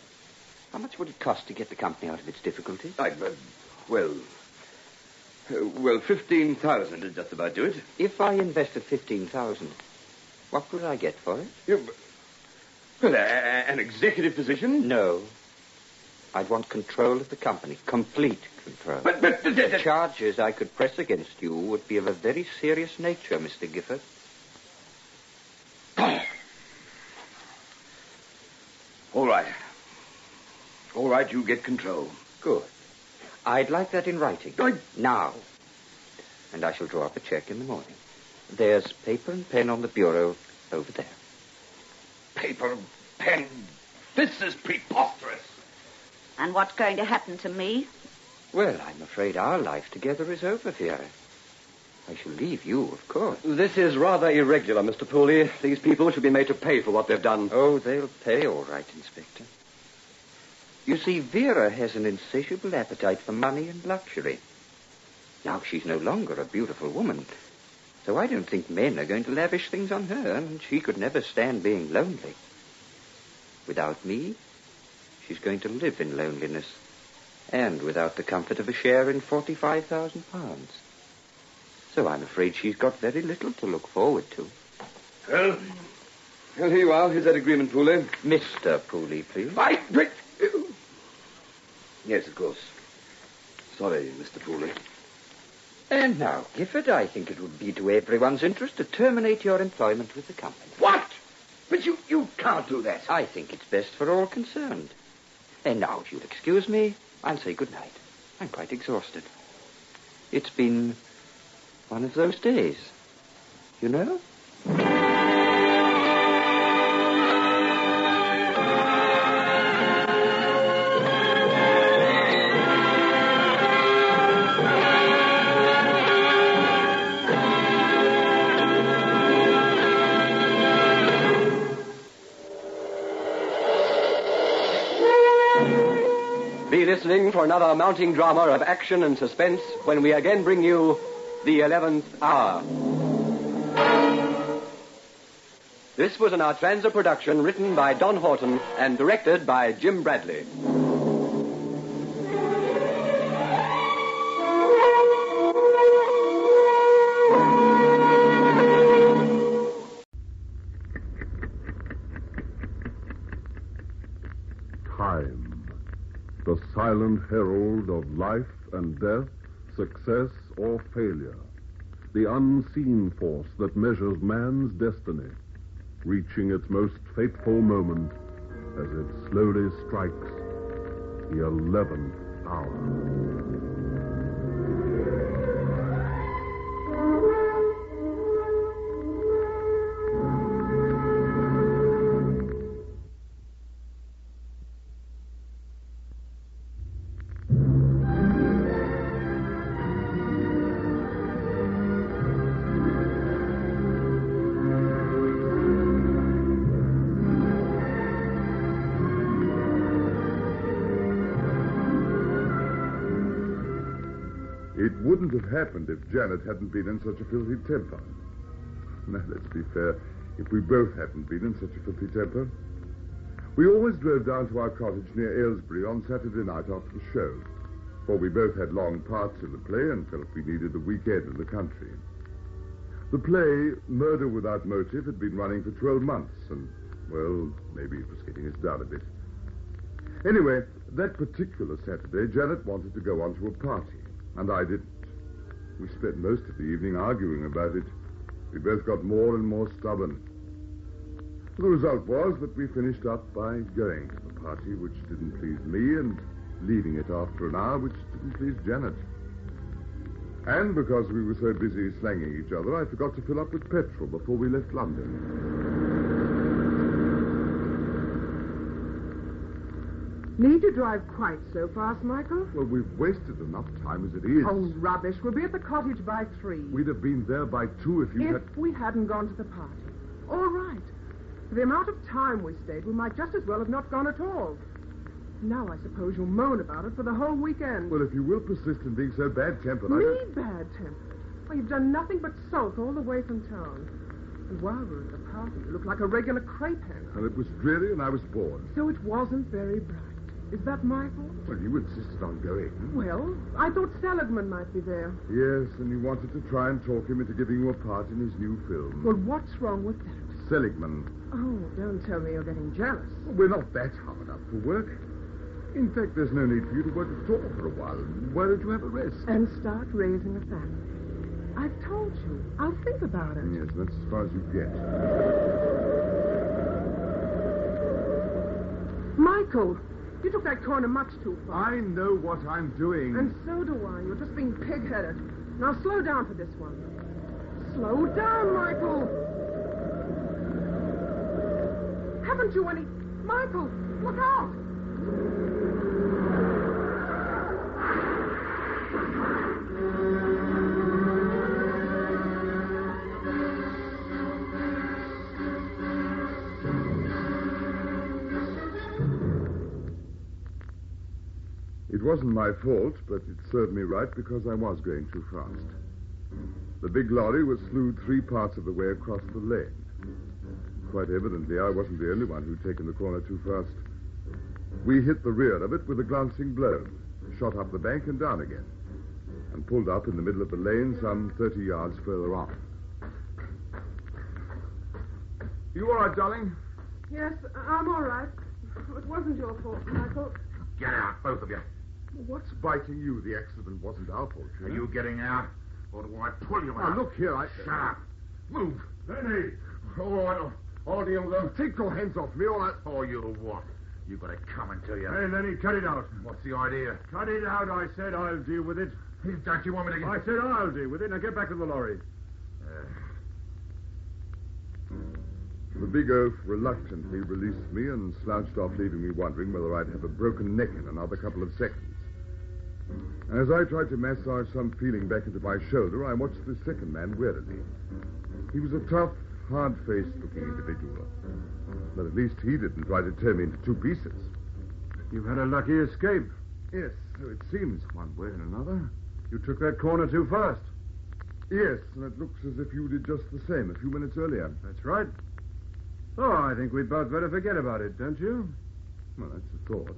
How much would it cost to get the company out of its difficulties? Well, Well, 15,000 would just about do it. If I invested 15,000, what would I get for it? Well, an executive position? No. I'd want control of the company. Complete control. But the charges I could press against you would be of a very serious nature, Mr. Gifford. All right. All right, you get control. Good. I'd like that in writing. Now. And I shall draw up a check in the morning. There's paper and pen on the bureau over there. Paper, pen. This is preposterous. And what's going to happen to me? Well, I'm afraid our life together is over, Vera. I shall leave you, of course. This is rather irregular, Mr. Pooley. These people should be made to pay for what they've done. Oh, they'll pay all right, Inspector. You see, Vera has an insatiable appetite for money and luxury. Now, she's no longer a beautiful woman, so I don't think men are going to lavish things on her, and she could never stand being lonely. Without me, she's going to live in loneliness, and without the comfort of a share in £45,000. So I'm afraid she's got very little to look forward to. Well, here you are. Here's that agreement, Pooley. Mr. Pooley, please. Yes, of course. Sorry, Mr. Pooley. And now, Gifford, I think it would be to everyone's interest to terminate your employment with the company. What? But you can't do that. I think it's best for all concerned. And now, if you'll excuse me, I'll say good night. I'm quite exhausted. It's been one of those days, you know? Be listening for another mounting drama of action and suspense when we again bring you The 11th Hour. This was an Artranza production written by Don Horton and directed by Jim Bradley. Time, the silent herald of life and death, success or failure, the unseen force that measures man's destiny, reaching its most fateful moment as it slowly strikes the 11th hour. It wouldn't have happened if Janet hadn't been in such a filthy temper. Now, let's be fair, if we both hadn't been in such a filthy temper. We always drove down to our cottage near Aylesbury on Saturday night after the show, for we both had long parts in the play and felt we needed a weekend in the country. The play, Murder Without Motive, had been running for 12 months, and, well, maybe it was getting us down a bit. Anyway, that particular Saturday, Janet wanted to go on to a party. And I didn't. We spent most of the evening arguing about it. We both got more and more stubborn. The result was that we finished up by going to the party, which didn't please me, and leaving it after an hour, which didn't please Janet. And because we were so busy slanging each other, I forgot to fill up with petrol before we left London. Need to drive quite so fast, Michael? Well, we've wasted enough time as it is. Oh, rubbish. We'll be at the cottage by 3. We'd have been there by 2 if you had... If we hadn't gone to the party. All right. For the amount of time we stayed, we might just as well have not gone at all. Now I suppose you'll moan about it for the whole weekend. Well, if you will persist in being so bad-tempered, Me bad-tempered? Well, you've done nothing but sulk all the way from town. And while we were at the party, you looked like a regular crepe hanger. And it was dreary and I was bored. So it wasn't very bright. Is that Michael? Well, you insisted on going. Well, I thought Seligman might be there. Yes, and you wanted to try and talk him into giving you a part in his new film. Well, what's wrong with that? Seligman. Oh, don't tell me you're getting jealous. Well, we're not that hard up for work. In fact, there's no need for you to work at all for a while. Why don't you have a rest? And start raising a family. I've told you. I'll think about it. Yes, that's as far as you get. Michael, you took that corner much too far. I know what I'm doing. And so do I. You're just being pig-headed. Now slow down for this one. Slow down, Michael. Haven't you any... Michael, look out! It wasn't my fault, but it served me right because I was going too fast. The big lorry was slewed 3 parts of the way across the lane. Quite evidently, I wasn't the only one who'd taken the corner too fast. We hit the rear of it with a glancing blow, shot up the bank and down again, and pulled up in the middle of the lane some 30 yards further on. You all right, darling? Yes, I'm all right. It wasn't your fault, Michael. Get out, both of you. What's biting you? The accident wasn't our fault, Are you getting out? Or do I pull you out? Now, look here, Shut up. Move. Lenny! All right, I'll deal with them. Take your hands off me, all right? Oh, you what? You got it coming to you. Hey, Lenny, cut it out. What's the idea? Cut it out, I said. I'll deal with it. Don't you want me to get... I said I'll deal with it. Now get back to the lorry. The big oaf reluctantly released me and slouched off, leaving me wondering whether I'd have a broken neck in another couple of seconds. As I tried to massage some feeling back into my shoulder, I watched the second man warily. He was a tough, hard-faced looking individual. But at least he didn't try to tear me into 2 pieces. You had a lucky escape. Yes, so it seems, one way and another. You took that corner too fast. Yes, and it looks as if you did just the same a few minutes earlier. That's right. Oh, I think we'd both better forget about it, don't you? Well, that's a thought.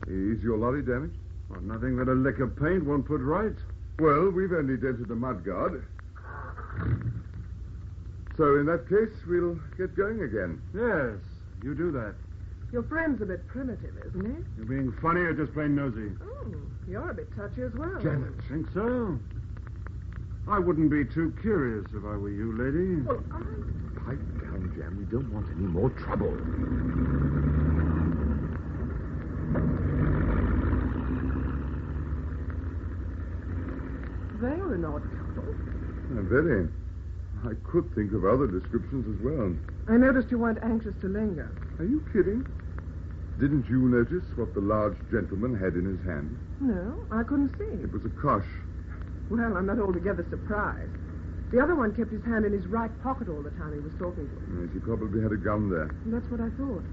Is your lorry damaged? Well, nothing that a lick of paint won't put right. Well, we've only dented a mudguard. So in that case, we'll get going again. Yes, you do that. Your friend's a bit primitive, isn't he? You're being funny or just plain nosy? Oh, you're a bit touchy as well. Janet. Think so? I wouldn't be too curious if I were you, lady. Well, Pipe down, Jan. We don't want any more trouble. They're an odd couple. Very. I could think of other descriptions as well. I noticed you weren't anxious to linger. Are you kidding? Didn't you notice what the large gentleman had in his hand? No, I couldn't see. It was a kosh. Well, I'm not altogether surprised. The other one kept his hand in his right pocket all the time he was talking to him. Yes, he probably had a gun there. That's what I thought.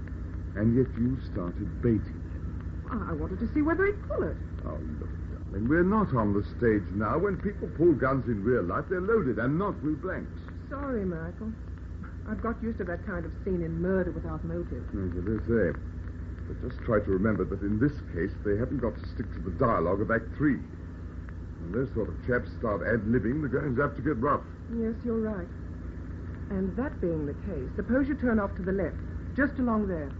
And yet you started baiting him. I wanted to see whether he'd pull it. Oh, look, darling, we're not on the stage now. When people pull guns in real life, they're loaded and not with blanks. Sorry, Michael. I've got used to that kind of scene in Murder Without Motive. Yes, I dare say. But just try to remember that in this case, they haven't got to stick to the dialogue of Act 3. When those sort of chaps start ad-libbing, the going's apt to get rough. Yes, you're right. And that being the case, suppose you turn off to the left, just along there.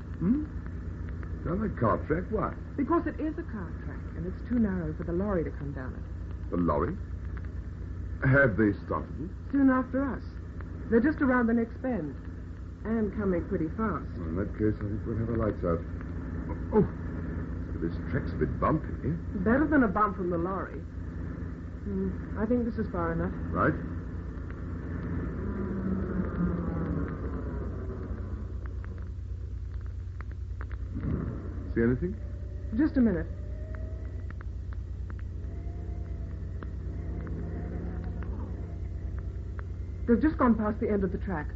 Down the cart track? Why? Because it is a cart track, and it's too narrow for the lorry to come down it. The lorry? Have they started it? Soon after us. They're just around the next bend. And coming pretty fast. Well, in that case, I think we'll have our lights out. Oh, this track's a bit bumpy, eh? Better than a bump from the lorry. I think this is far enough. Right. See anything? Just a minute. They've just gone past the end of the track.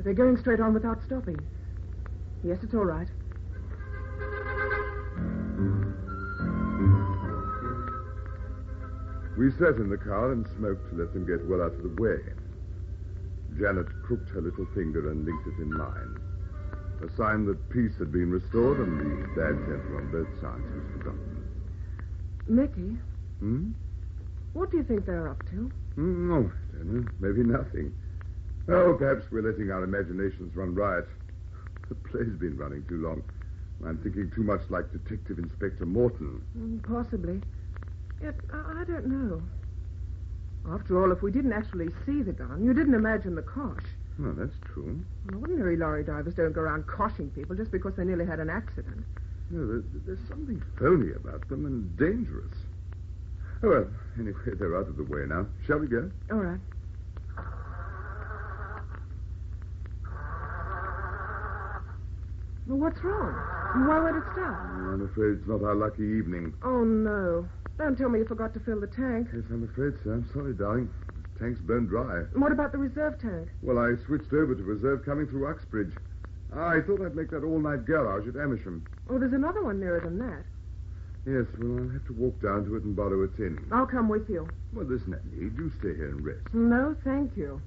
They're going straight on without stopping. Yes, it's all right. We sat in the car and smoked to let them get well out of the way. Janet crooked her little finger and linked it in mine. A sign that peace had been restored and the bad temper on both sides was forgotten. Mickey, Hmm? what do you think they're up to? Oh, I don't know. Maybe nothing. Oh, perhaps we're letting our imaginations run riot. The play's been running too long. I'm thinking too much like Detective Inspector Morton. Possibly. Yet, I don't know. After all, if we didn't actually see the gun, you didn't imagine the kosh. Well, that's true. Ordinary lorry drivers don't go around koshing people just because they nearly had an accident. No, there's something phony about them and dangerous. Oh, well, anyway, they're out of the way now. Shall we go? All right. Well, what's wrong? Why won't it stop? I'm afraid it's not our lucky evening. Oh, no. Don't tell me you forgot to fill the tank. Yes, I'm afraid so. I'm sorry, darling. The tank's burned dry. What about the reserve tank? Well, I switched over to reserve coming through Uxbridge. I thought I'd make that all-night garage at Amersham. Oh, there's another one nearer than that. Yes, well, I'll have to walk down to it and borrow a tin. I'll come with you. Well, there's no need. You stay here and rest. No, thank you.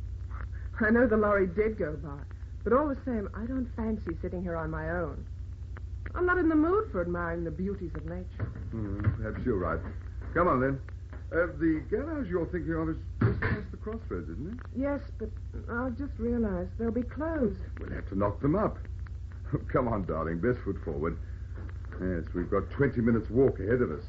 I know the lorry did go by, but all the same, I don't fancy sitting here on my own. I'm not in the mood for admiring the beauties of nature. Perhaps you're right. Come on, then. The garage you're thinking of is just past the crossroads, isn't it? Yes, but I've just realized they'll be closed. We'll have to knock them up. Come on, darling. Best foot forward. Yes, we've got 20 minutes walk ahead of us.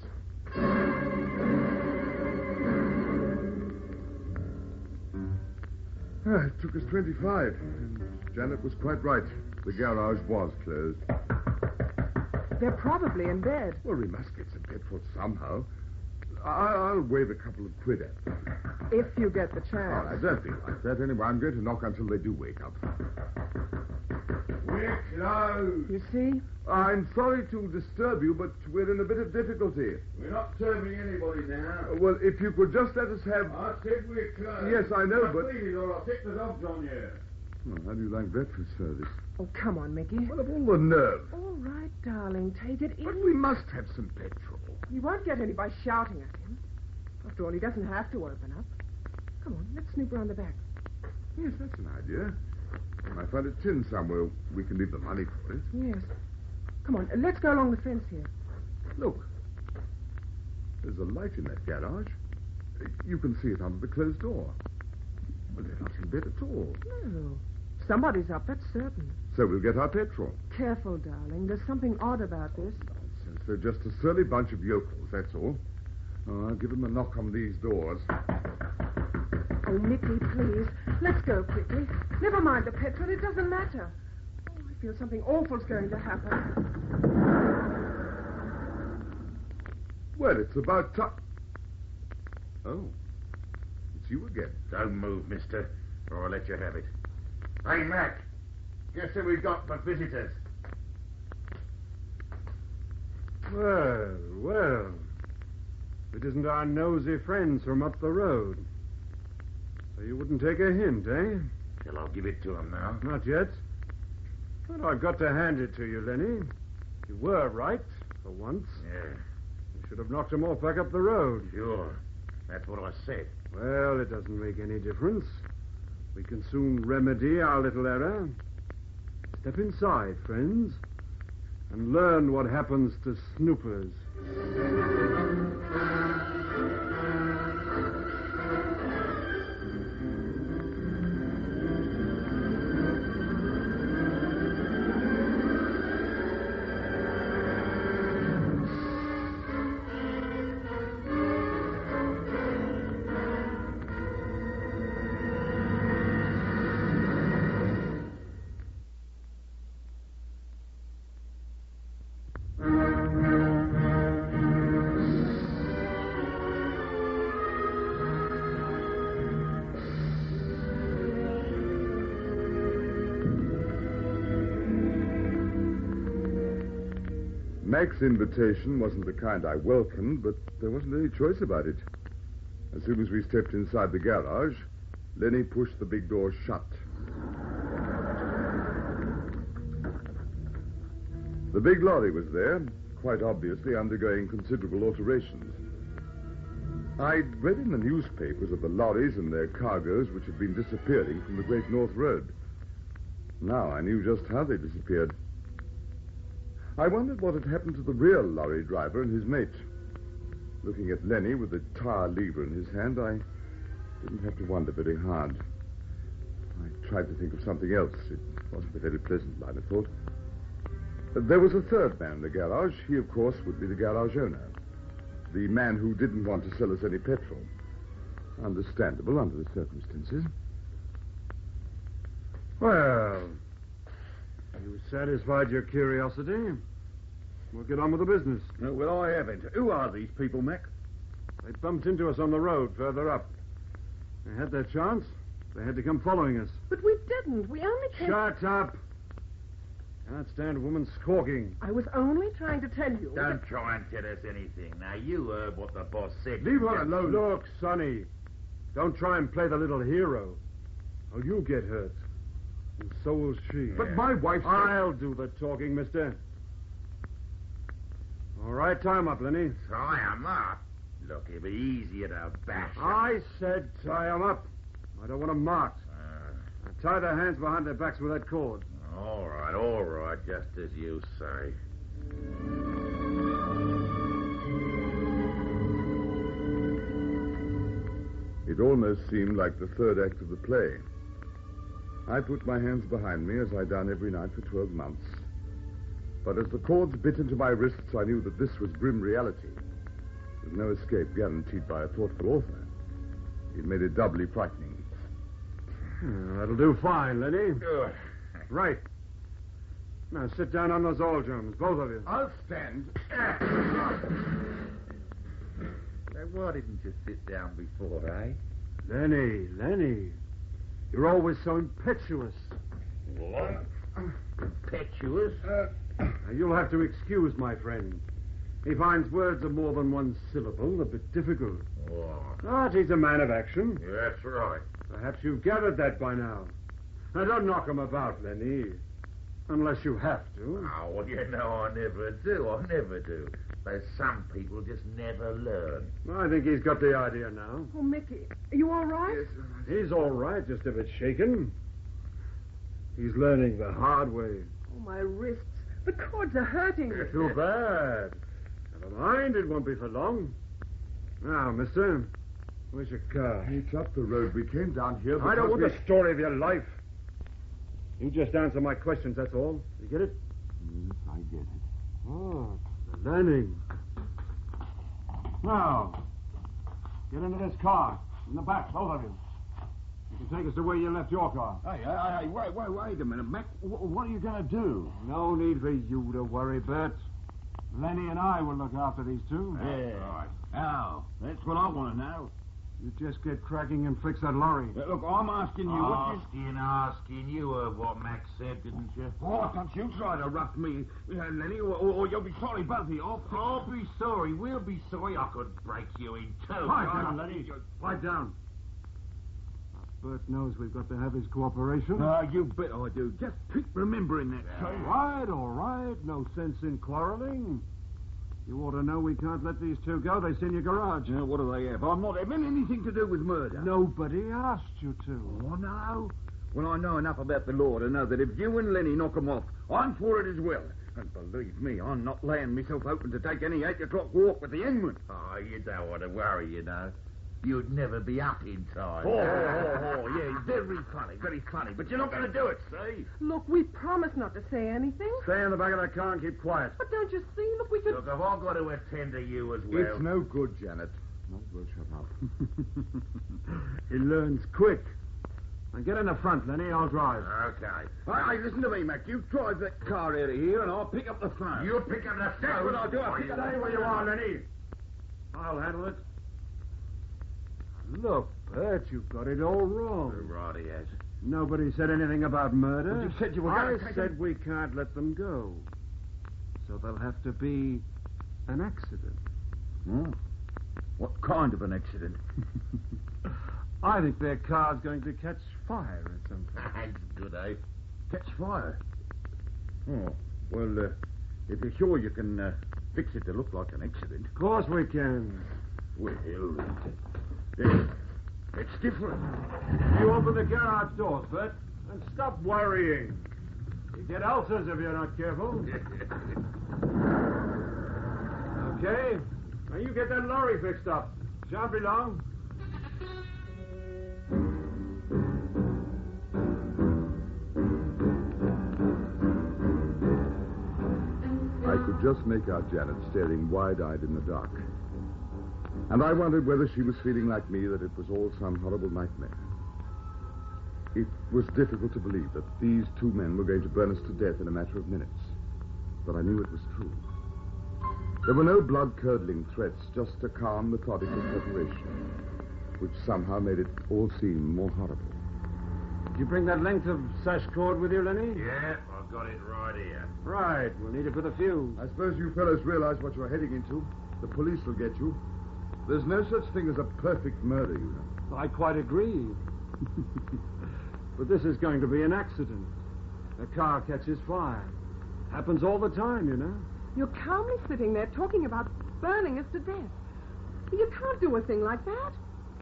It took us 25. And Janet was quite right. The garage was closed. They're probably in bed. Well, we must get some petrol somehow. I'll wave a couple of quid at them. If you get the chance. Oh, I don't be like that. Anyway, I'm going to knock until they do wake up. We're closed. You see? I'm sorry to disturb you, but we're in a bit of difficulty. We're not serving anybody now. Well, if you could just let us have... I said we're closed. Yes, I know, but... Please, or I'll take the dogs on you. Well, how do you like breakfast service? Oh, come on, Mickey. What of all the nerve? All right, darling, take it easy. But we must have some petrol. You won't get any by shouting at him. After all, he doesn't have to open up. Come on, let's snoop around the back. Yes, that's an idea. When I find a tin somewhere, we can leave the money for it. Yes. Come on, let's go along the fence here. Look. There's a light in that garage. You can see it under the closed door. Well, they're not in bed at all. No. Somebody's up, that's certain. So we'll get our petrol. Careful, darling. There's something odd about this. Nonsense. They're just a surly bunch of yokels, that's all. Oh, I'll give them a knock on these doors. Oh, Mickey, please. Let's go quickly. Never mind the petrol. It doesn't matter. Oh, I feel something awful's going to happen. Well, it's about time. Oh. It's you again. Don't move, mister, or I'll let you have it. Hey, Mac. Guess who we got but visitors? Well, well. It isn't our nosy friends from up the road. So you wouldn't take a hint, eh? Well, I'll give it to them now. Not yet. But I've got to hand it to you, Lenny. You were right, for once. Yeah. You should have knocked him off back up the road. Sure. That's what I said. Well, it doesn't make any difference. We can soon remedy our little error. Step inside, friends, and learn what happens to snoopers. Mac's invitation wasn't the kind I welcomed, but there wasn't any choice about it. As soon as we stepped inside the garage, Lenny pushed the big door shut. The big lorry was there, quite obviously undergoing considerable alterations. I'd read in the newspapers of the lorries and their cargoes which had been disappearing from the Great North Road. Now I knew just how they disappeared. I wondered what had happened to the real lorry driver and his mate. Looking at Lenny with the tire lever in his hand, I didn't have to wonder very hard. I tried to think of something else. It wasn't a very pleasant line of thought. There was a third man in the garage. He, of course, would be the garage owner. The man who didn't want to sell us any petrol. Understandable under the circumstances. Well, you satisfied your curiosity. We'll get on with the business. No, well, I haven't. Who are these people, Mac? They bumped into us on the road further up. They had their chance. They had to come following us. But we didn't. We only came... Shut up. Can't stand a woman squawking. I was only trying to tell you... Don't try and tell us anything. Now, you heard what the boss said. Leave her alone. Look, Sonny, don't try and play the little hero, or you'll get hurt. And so will she. But my wife said... I'll do the talking, mister. All right, tie him up, Lenny. Tie him up? Look, it'd be easier to bash him. I said tie him up. I don't want them marked. Now tie their hands behind their backs with that cord. All right, just as you say. It almost seemed like the third act of the play. I put my hands behind me, as I'd done every night for 12 months. But as the cords bit into my wrists, I knew that this was grim reality, with no escape guaranteed by a thoughtful author. It made it doubly frightening. That'll do fine, Lenny. Right. Now sit down on those oil drums, both of you. I'll stand. Now, why didn't you sit down before, eh? Lenny. You're always so impetuous. What? Impetuous? Now, you'll have to excuse my friend. He finds words of more than one syllable a bit difficult. But he's a man of action. Yeah, that's right. Perhaps you've gathered that by now. Now, don't knock him about, Lenny. Unless you have to. Oh, well, you know I never do. There's some people just never learn. I think he's got the idea now. Oh, Mickey, are you all right? Yes, He's all right, just a bit shaken. He's learning the hard way. Oh, my wrists. The cords are hurting. Too bad. Never mind, it won't be for long. Now, mister, where's your car? It's up the road. We came down here because I don't want the story of your life. You just answer my questions, that's all. You get it? Yes, I get it. Oh, the learning. Now, get into this car. In the back, both of you. You can take us to where you left your car. Hey, wait a minute, Mac. What are you going to do? No need for you to worry, Bert. Lenny and I will look after these two. Yeah. Right. How? That's what I want to know. You just get cracking and fix that lorry. Look, I'm asking you Asking. You heard what Max said, didn't you? Oh, don't you try to rough me, Lenny, or you'll be sorry, both of you. I'll be sorry. We'll be sorry. I could break you in two. Quiet down, Lenny. Quiet down. Bert knows we've got to have his cooperation. You bet I do. Just keep remembering that, son. All right. No sense in quarreling. You ought to know we can't let these two go. They're in your garage. Yeah, what do they have? I'm not having anything to do with murder. Nobody asked you to. Oh, no? Well, I know enough about the law to know that if you and Lenny knock 'em off, I'm for it as well. And believe me, I'm not laying myself open to take any 8 o'clock walk with the hangman. Oh, you don't want to worry, you know. You'd never be up in time. Yeah, very funny. But you're not going to do it, see? Look, we promised not to say anything. Stay in the back of the car and keep quiet. But don't you see? Look, we could... Look, have I got to attend to you as well? It's no good, Janet. Might as well shut up. He learns quick. Now get in the front, Lenny. I'll drive. Okay. Hey, listen to me, Mac. You drive that car out of here, and I'll pick up the phone. You pick up the phone? That's what I'll do. I'll pick it up where you are, Lenny. I'll handle it. Look, Bert, you've got it all wrong. Right, he has. Nobody said anything about murder. But you said you were going to take said we can't let them go. So there'll have to be an accident. Hmm? What kind of an accident? I think their car's going to catch fire or something. That's good, eh? Catch fire? Oh, well, if you're sure you can fix it to look like an accident. Of course we can. Well, it's different. You open the garage doors, Bert, And stop worrying. You get ulcers if you're not careful. Okay. Now you get that lorry fixed up. Shan't be long. I could just make out Janet staring wide-eyed in the dark. And I wondered whether she was feeling like me, that it was all some horrible nightmare. It was difficult to believe that these two men were going to burn us to death in a matter of minutes. But I knew it was true. There were no blood-curdling threats, just a calm, methodical preparation, which somehow made it all seem more horrible. Did you bring that length of sash cord with you, Lenny? Yeah, I've got it right here. Right. We'll need it for the fuse. I suppose you fellows realize what you're heading into. The police will get you. There's no such thing as a perfect murder, you know. I quite agree. But this is going to be an accident. A car catches fire. Happens all the time, you know. You're calmly sitting there talking about burning us to death. You can't do a thing like that.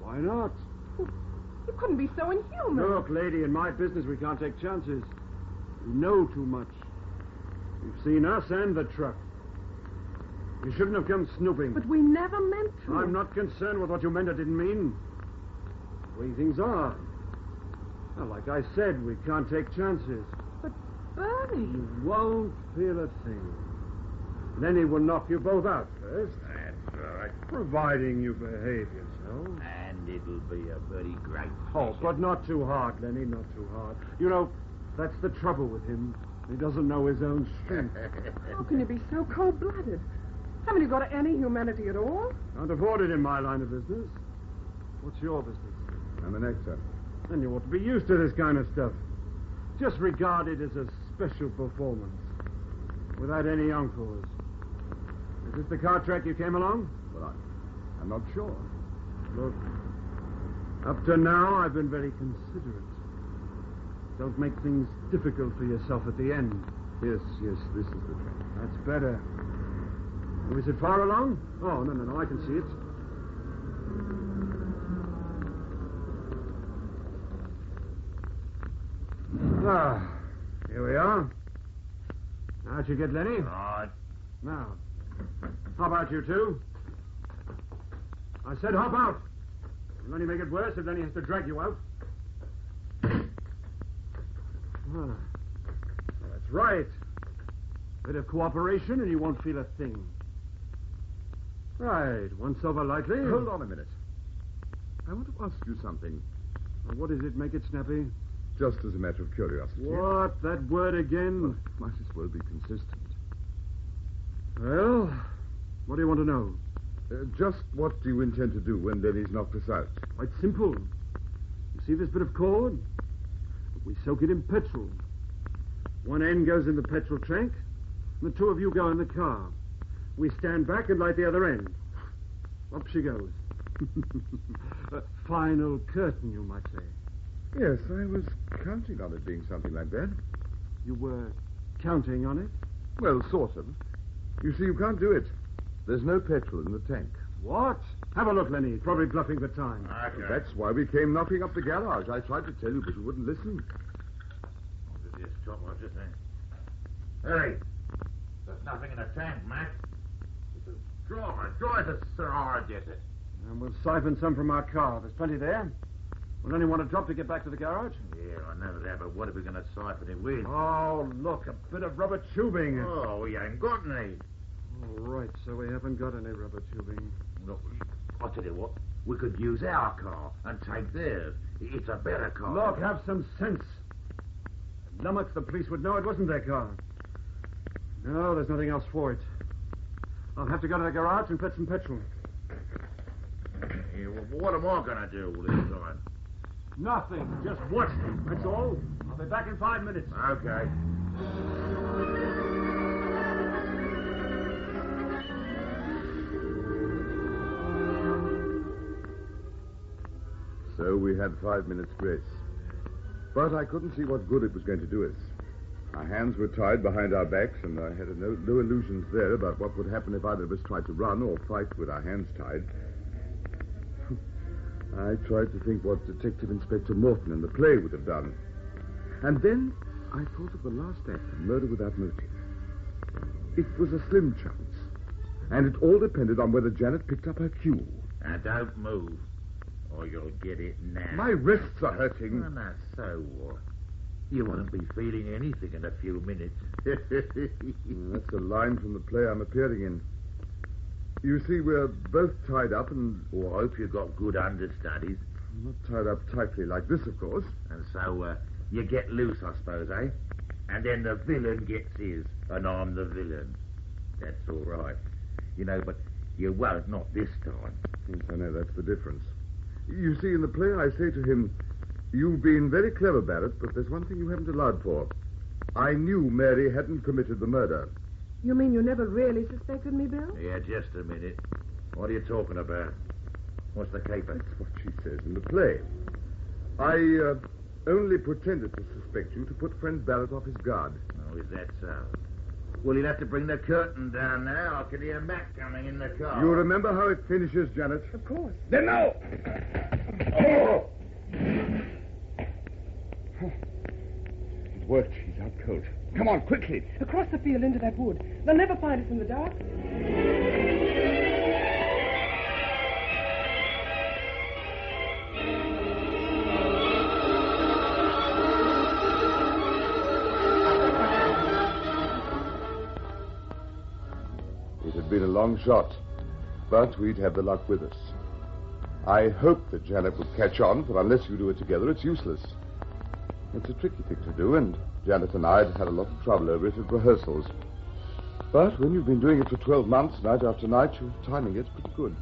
Why not? You couldn't be so inhuman. Look, lady, in my business we can't take chances. We know too much. You've seen us and the truck. You shouldn't have come snooping. But we never meant to. I'm not concerned with what you meant or didn't mean. The way things are. Well, like I said, we can't take chances. But, Bernie... You won't feel a thing. Lenny will knock you both out first. That's right. Providing you behave yourself. And it'll be a very great Oh, but not too hard, Lenny, not too hard. You know, that's the trouble with him. He doesn't know his own strength. How can you be so cold-blooded? Haven't you got any humanity at all? Can't afford it in my line of business. What's your business? I'm an actor. Then you ought to be used to this kind of stuff. Just regard it as a special performance. Without any encores. Is this the car track you came along? Well, I'm not sure. Look, up to now, I've been very considerate. Don't make things difficult for yourself at the end. Yes, this is the track. That's better. Oh, is it far along? Oh, no, I can see it. Ah, here we are. How'd you get Lenny? Right. Now, how about you two? I said hop out. It'll only make it worse if Lenny has to drag you out. Ah, that's right. Bit of cooperation and you won't feel a thing. Right, once over lightly. Hold on a minute. I want to ask you something. What is it? Make it snappy. Just as a matter of curiosity. What? That word again? Well, might as well be consistent. Well, what do you want to know? Just what do you intend to do when Lenny's knocked us out? Quite simple. You see this bit of cord? We soak it in petrol. One end goes in the petrol tank, and the two of you go in the car. We stand back and light the other end. Up she goes. A final curtain, you might say. Yes, I was counting on it being something like that. You were counting on it? Well, sort of. You see, you can't do it. There's no petrol in the tank. What? Have a look, Lenny. He's probably bluffing for time. Okay. That's why we came knocking up the garage. I tried to tell you, but you wouldn't listen. What did this stop watch just then? Hey, there's nothing in the tank, Mac. It's a draw it to Sir R. Jessup. And we'll siphon some from our car. There's plenty there. We'll only want a drop to get back to the garage. Yeah, I know that, but what are we going to siphon it with? Oh, look, a bit of rubber tubing. Oh, we ain't got any. All right, so we haven't got any rubber tubing. Look, I'll tell you what. We could use our car and take theirs. It's a better car. Look, have some sense. Lummox, the police would know it wasn't their car. No, there's nothing else for it. I'll have to go to the garage and fetch some petrol. Yeah, well, what am I going to do all this time? Nothing. Just watch them, that's all. I'll be back in 5 minutes. Okay. So we had 5 minutes grace. But I couldn't see what good it was going to do us. Our hands were tied behind our backs, and I had no illusions there about what would happen if either of us tried to run or fight with our hands tied. I tried to think what Detective Inspector Morton in the play would have done. And then I thought of the last act of murder without motive. It was a slim chance, and it all depended on whether Janet picked up her cue. Now, don't move, or you'll get it now. My wrists are hurting. Oh, now, so what? You won't be feeling anything in a few minutes. That's a line from the play I'm appearing in. You see, we're both tied up and... Oh, I hope you've got good understudies. Not tied up tightly like this, of course. And so, you get loose, I suppose, eh? And then the villain gets his, and I'm the villain. That's all right. You know, but you won't, not this time. Yes, I know, that's the difference. You see, in the play I say to him, you've been very clever, Barrett, but there's one thing you haven't allowed for. I knew Mary hadn't committed the murder. You mean you never really suspected me, Bill? Yeah, just a minute. What are you talking about? What's the caper? That's what she says in the play. I only pretended to suspect you to put friend Barrett off his guard. Oh, is that so? Well, you'll have to bring the curtain down now. I can hear Mac coming in the car. You remember how it finishes, Janet? Of course. Then no! Oh! It worked. He's out cold. Come on, quickly. Across the field into that wood. They'll never find us in the dark. It had been a long shot, but we'd have the luck with us. I hoped that Janet would catch on, for unless you do it together, it's useless. It's a tricky thing to do, and Janet and I had had a lot of trouble over it at rehearsals. But when you've been doing it for 12 months, night after night, your timing gets pretty good.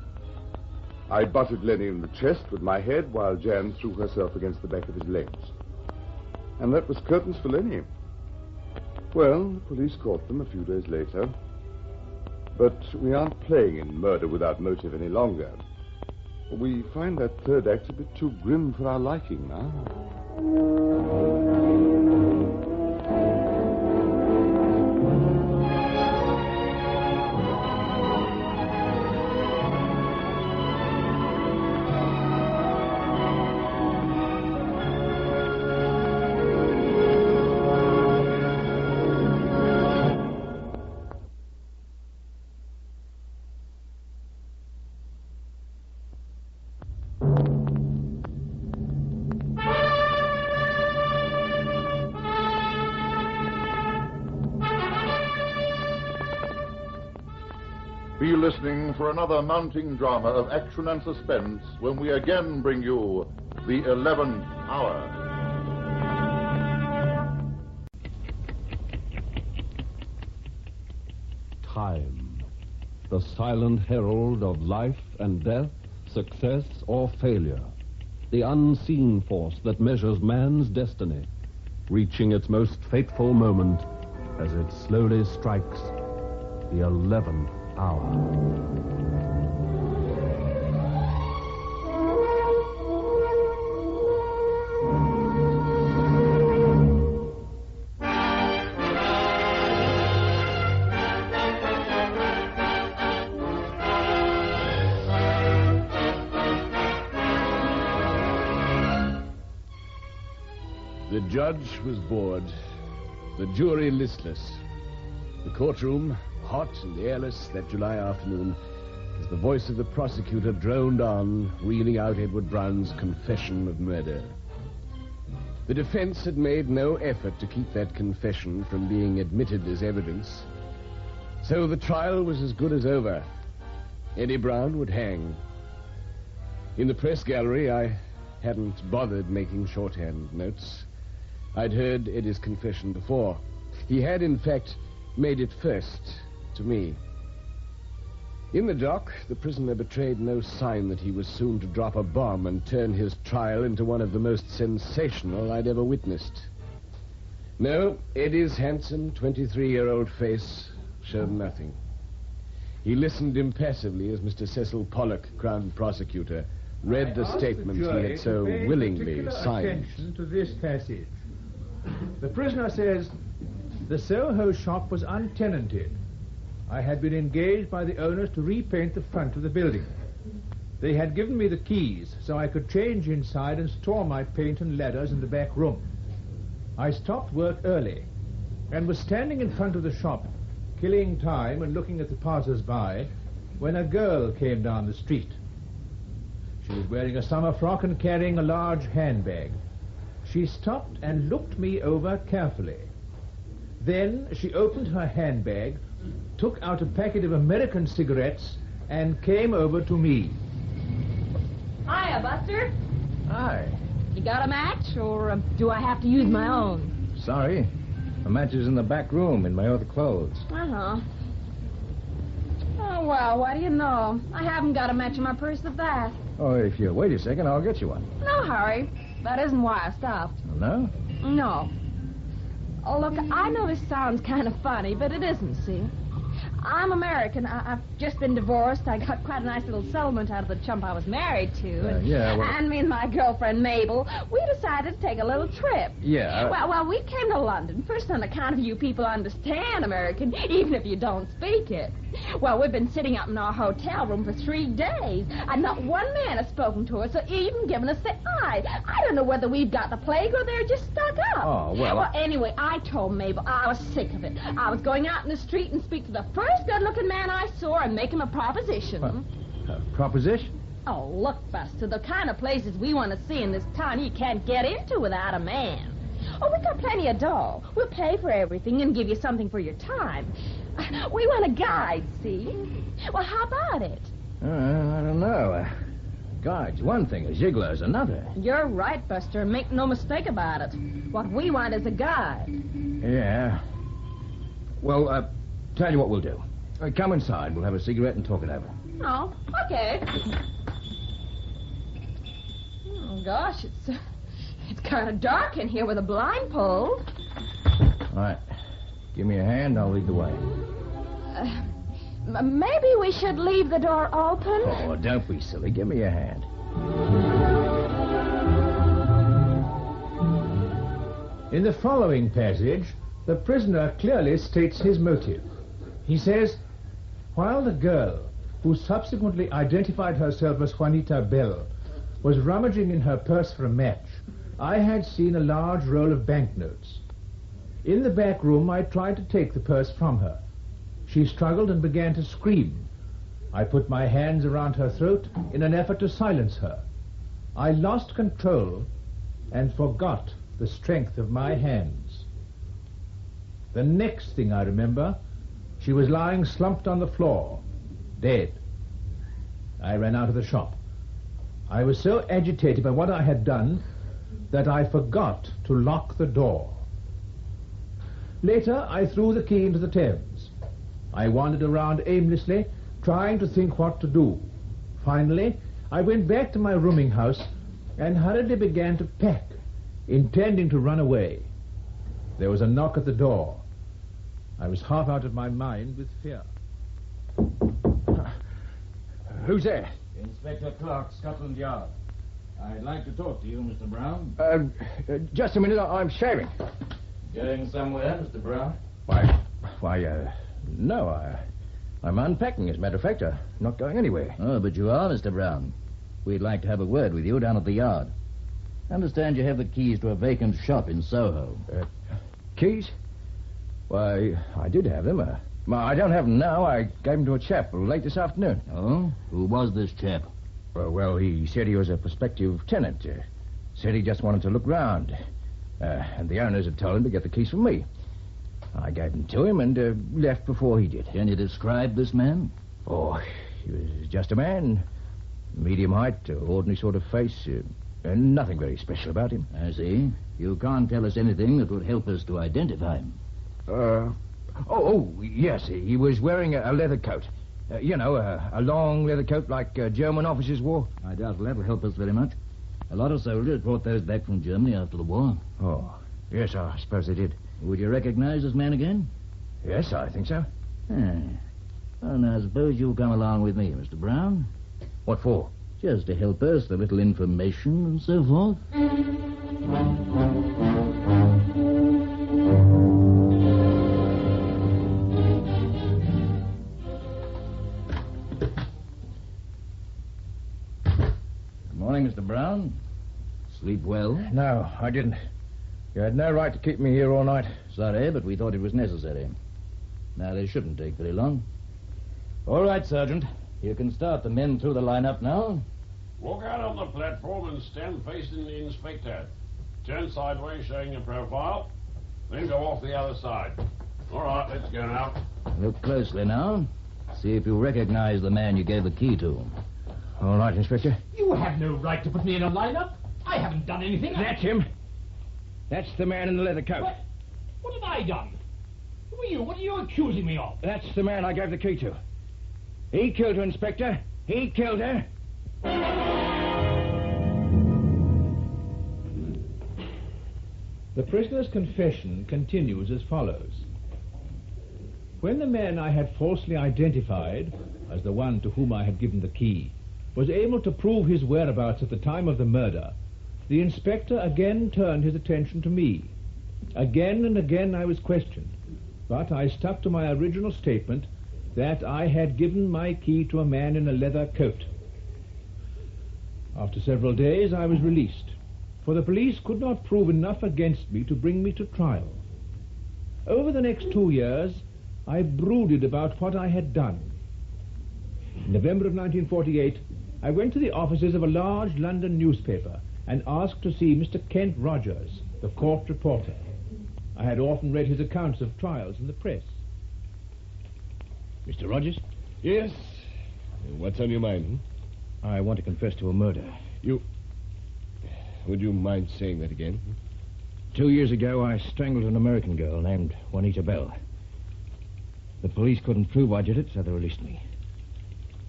I butted Lenny in the chest with my head while Jan threw herself against the back of his legs. And that was curtains for Lenny. Well, the police caught them a few days later. But we aren't playing in murder without motive any longer. We find that third act a bit too grim for our liking now. Be listening for another mounting drama of action and suspense when we again bring you The 11th Hour. Time, the silent herald of life and death, success or failure, the unseen force that measures man's destiny, reaching its most fateful moment as it slowly strikes the 11th hour. The judge was bored, the jury listless, the courtroom hot and airless that July afternoon as the voice of the prosecutor droned on, reeling out Edward Brown's confession of murder. The defense had made no effort to keep that confession from being admitted as evidence, so the trial was as good as over. Eddie Brown would hang. In the press gallery, I hadn't bothered making shorthand notes. I'd heard Eddie's confession before. He had, in fact, made it first to me. In the dock, the prisoner betrayed no sign that he was soon to drop a bomb and turn his trial into one of the most sensational I'd ever witnessed. No, Eddie's handsome 23-year-old face showed nothing. He listened impassively as Mr. Cecil Pollock, Crown Prosecutor, read the statement he had so willingly signed. Attention to this passage. The prisoner says, "The Soho shop was untenanted. I had been engaged by the owners to repaint the front of the building. They had given me the keys so I could change inside and store my paint and ladders in the back room. I stopped work early and was standing in front of the shop, killing time and looking at the passers-by, when a girl came down the street. She was wearing a summer frock and carrying a large handbag. She stopped and looked me over carefully. Then she opened her handbag, took out a packet of American cigarettes, and came over to me. Hiya, Buster. Hi. You got a match, or do I have to use my own? Sorry. The match is in the back room in my other clothes. Uh-huh. Oh, well, what do you know? I haven't got a match in my purse at that. Oh, if you wait a second, I'll get you one. No hurry. That isn't why I stopped. No? No. Oh, look, I know this sounds kind of funny, but it isn't, see? I'm American. I've just been divorced. I got quite a nice little settlement out of the chump I was married to. Yeah, well... And me and my girlfriend, Mabel, we decided to take a little trip. Yeah. Well, we came to London, first on account of you people understand American, even if you don't speak it. Well, we've been sitting up in our hotel room for 3 days, and not one man has spoken to us or even given us the eye. I don't know whether we've got the plague or they're just stuck up. Oh, well... Well, anyway, I told Mabel I was sick of it. I was going out in the street and speak to the first good-looking man I saw and make him a proposition. A proposition? Oh, look, Buster, the kind of places we want to see in this town you can't get into without a man. Oh, we got plenty of dough. We'll pay for everything and give you something for your time. We want a guide, see? Well, how about it? I don't know. Guide's one thing, a giggler's another. You're right, Buster. Make no mistake about it. What we want is a guide. Yeah. Well, tell you what we'll do. Come inside. We'll have a cigarette and talk it over. Oh, okay. Oh, gosh, it's kind of dark in here with a blind pulled. All right. Give me a hand. I'll lead the way. Maybe we should leave the door open. Oh, don't be silly. Give me a hand. In the following passage, the prisoner clearly states his motive. He says, while the girl, who subsequently identified herself as Juanita Bell, was rummaging in her purse for a match, I had seen a large roll of banknotes. In the back room, I tried to take the purse from her. She struggled and began to scream. I put my hands around her throat in an effort to silence her. I lost control and forgot the strength of my hands. The next thing I remember, she was lying slumped on the floor, dead. I ran out of the shop. I was so agitated by what I had done that I forgot to lock the door. Later, I threw the key into the Thames. I wandered around aimlessly, trying to think what to do. Finally, I went back to my rooming house and hurriedly began to pack, intending to run away. There was a knock at the door. I was half out of my mind with fear. Who's there? Inspector Clark, Scotland Yard. I'd like to talk to you, Mr. Brown. Just a minute. I'm shaving. Going somewhere, Mr. Brown? No, I'm unpacking, as a matter of fact. I'm not going anywhere. Oh, but you are, Mr. Brown. We'd like to have a word with you down at the yard. Understand you have the keys to a vacant shop in Soho. Keys? Why, I did have them. I don't have them now. I gave them to a chap late this afternoon. Oh? Who was this chap? Well, he said he was a prospective tenant. Said he just wanted to look round. And the owners had told him to get the keys from me. I gave them to him and left before he did. Can you describe this man? Oh, he was just a man. Medium height, ordinary sort of face. And nothing very special about him. I see. You can't tell us anything that would help us to identify him. Yes, he was wearing a leather coat. A long leather coat like German officers wore. I doubt that'll help us very much. A lot of soldiers brought those back from Germany after the war. Oh, yes, I suppose they did. Would you recognize this man again? Yes, I think so. Well, now, suppose you come along with me, Mr. Brown. What for? Just to help us, a little information and so forth. Good morning, Mr. Brown. Sleep well? No, I didn't. You had no right to keep me here all night. Sorry, but we thought it was necessary. Now, this shouldn't take very long. All right, Sergeant. You can start the men through the lineup now. Walk out on the platform and stand facing the inspector. Turn sideways, showing your profile. Then go off the other side. All right, let's go now. Look closely now. See if you recognize the man you gave the key to. All right, Inspector. You have no right to put me in a lineup. I haven't done anything. That's him. That's the man in the leather coat. What have I done? Who are you? What are you accusing me of? That's the man I gave the key to. He killed her, Inspector. He killed her. The prisoner's confession continues as follows. When the man I had falsely identified as the one to whom I had given the key was able to prove his whereabouts at the time of the murder, the inspector again turned his attention to me. Again and again I was questioned, but I stuck to my original statement that I had given my key to a man in a leather coat. After several days I was released, for the police could not prove enough against me to bring me to trial. Over the next 2 years, I brooded about what I had done. In November of 1948, I went to the offices of a large London newspaper and asked to see Mr. Kent Rogers, the court reporter. I had often read his accounts of trials in the press. Mr. Rogers? Yes? What's on your mind? I want to confess to a murder. Would you mind saying that again? 2 years ago, I strangled an American girl named Juanita Bell. The police couldn't prove I did it, so they released me.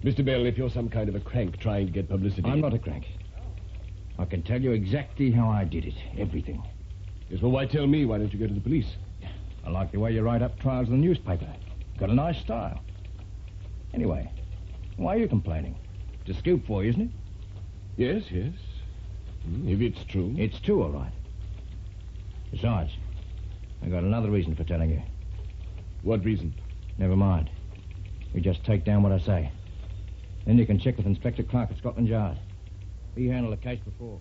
Mr. Bell, if you're some kind of a crank trying to get publicity... I'm not a crank. I can tell you exactly how I did it. Everything. Yes, well, why tell me? Why don't you go to the police? I like the way you write up trials in the newspaper. Got a nice style. Anyway, why are you complaining? It's a scoop for you, isn't it? Yes. If it's true. It's true, all right. Besides, I got another reason for telling you. What reason? Never mind. You just take down what I say. Then you can check with Inspector Clark at Scotland Yard. He handled the case before.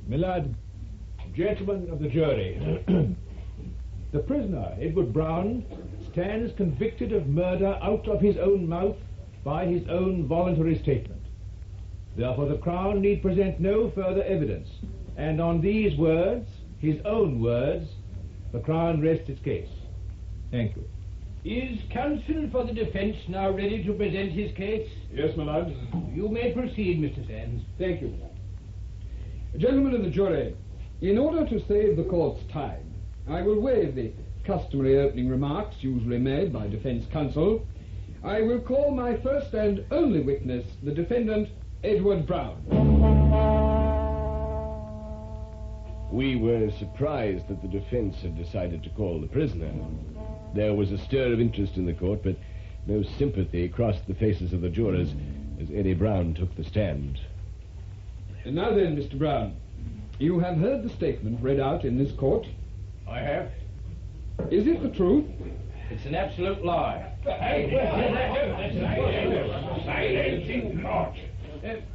My lad, gentlemen of the jury, the prisoner, Edward Brown, stands convicted of murder out of his own mouth by his own voluntary statement. Therefore, the Crown need present no further evidence. And on these words, his own words, the Crown rests its case. Thank you. Is counsel for the defence now ready to present his case? Yes, my lord. You may proceed, Mr. Sands. Thank you. Gentlemen of the jury, in order to save the court's time, I will waive the customary opening remarks usually made by defence counsel. I will call my first and only witness, the defendant, Edward Brown. We were surprised that the defense had decided to call the prisoner. There was a stir of interest in the court, but no sympathy crossed the faces of the jurors as Eddie Brown took the stand. And now then, Mr. Brown, you have heard the statement read out in this court. I have. Is it the truth? It's an absolute lie. Silence in court.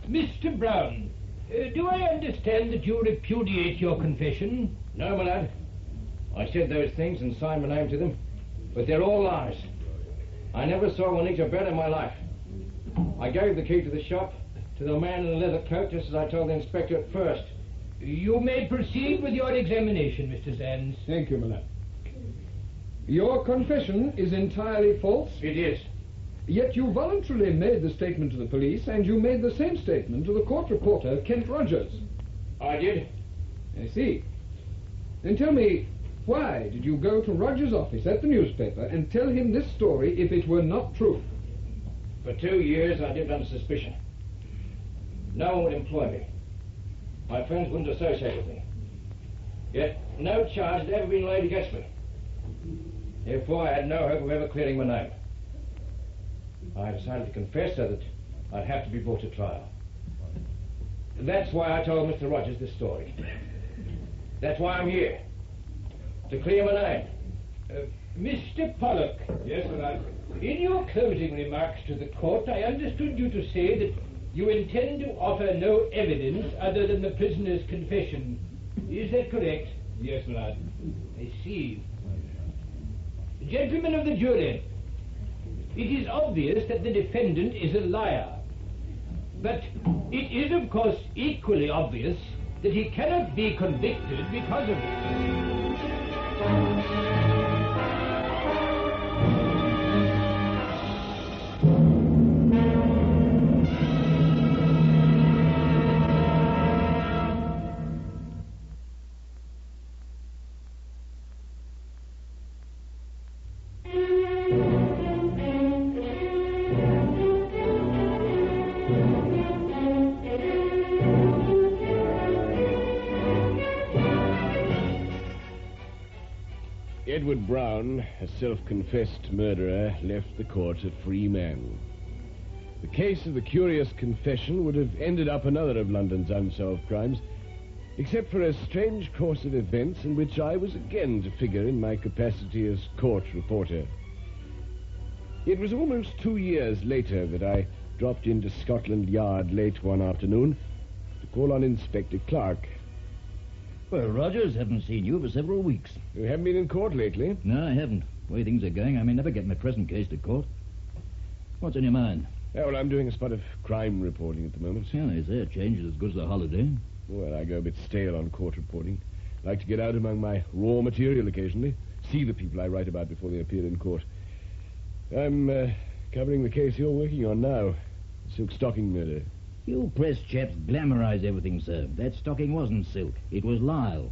Mr. Brown, do I understand that you repudiate your confession? No, my lad. I said those things and signed my name to them, but they're all lies. I never saw Juanita Bell in my life. I gave the key to the shop to the man in the leather coat, just as I told the inspector at first. You may proceed with your examination, Mr. Sands. Thank you, my lad. Your confession is entirely false? It is. Yet you voluntarily made the statement to the police, and you made the same statement to the court reporter, Kent Rogers. I did. I see. Then tell me, why did you go to Rogers' office at the newspaper and tell him this story if it were not true? For 2 years, I lived under suspicion. No one would employ me. My friends wouldn't associate with me. Yet no charge had ever been laid against me. Therefore, I had no hope of ever clearing my name. I decided to confess so that I'd have to be brought to trial. That's why I told Mr. Rogers this story. That's why I'm here. To clear my name. Mr. Pollock. Yes, sir. In your closing remarks to the court, I understood you to say that you intend to offer no evidence other than the prisoner's confession. Is that correct? Yes, my lord. I see. Gentlemen of the jury, it is obvious that the defendant is a liar. But it is, of course, equally obvious that he cannot be convicted because of it. Edward Brown, a self-confessed murderer, left the court a free man. The case of the curious confession would have ended up another of London's unsolved crimes, except for a strange course of events in which I was again to figure in my capacity as court reporter. It was almost 2 years later that I dropped into Scotland Yard late one afternoon to call on Inspector Clark. Well, Rogers, haven't seen you for several weeks. You haven't been in court lately? No, I haven't. The way things are going, I may never get my present case to court. What's on your mind? Oh, well, I'm doing a spot of crime reporting at the moment. Yeah, they say a change is as good as a holiday. Well, I go a bit stale on court reporting. Like to get out among my raw material occasionally. See the people I write about before they appear in court. I'm covering the case you're working on now. Silk stocking murder. You press chaps glamorize everything, sir. That stocking wasn't silk. It was Lyle.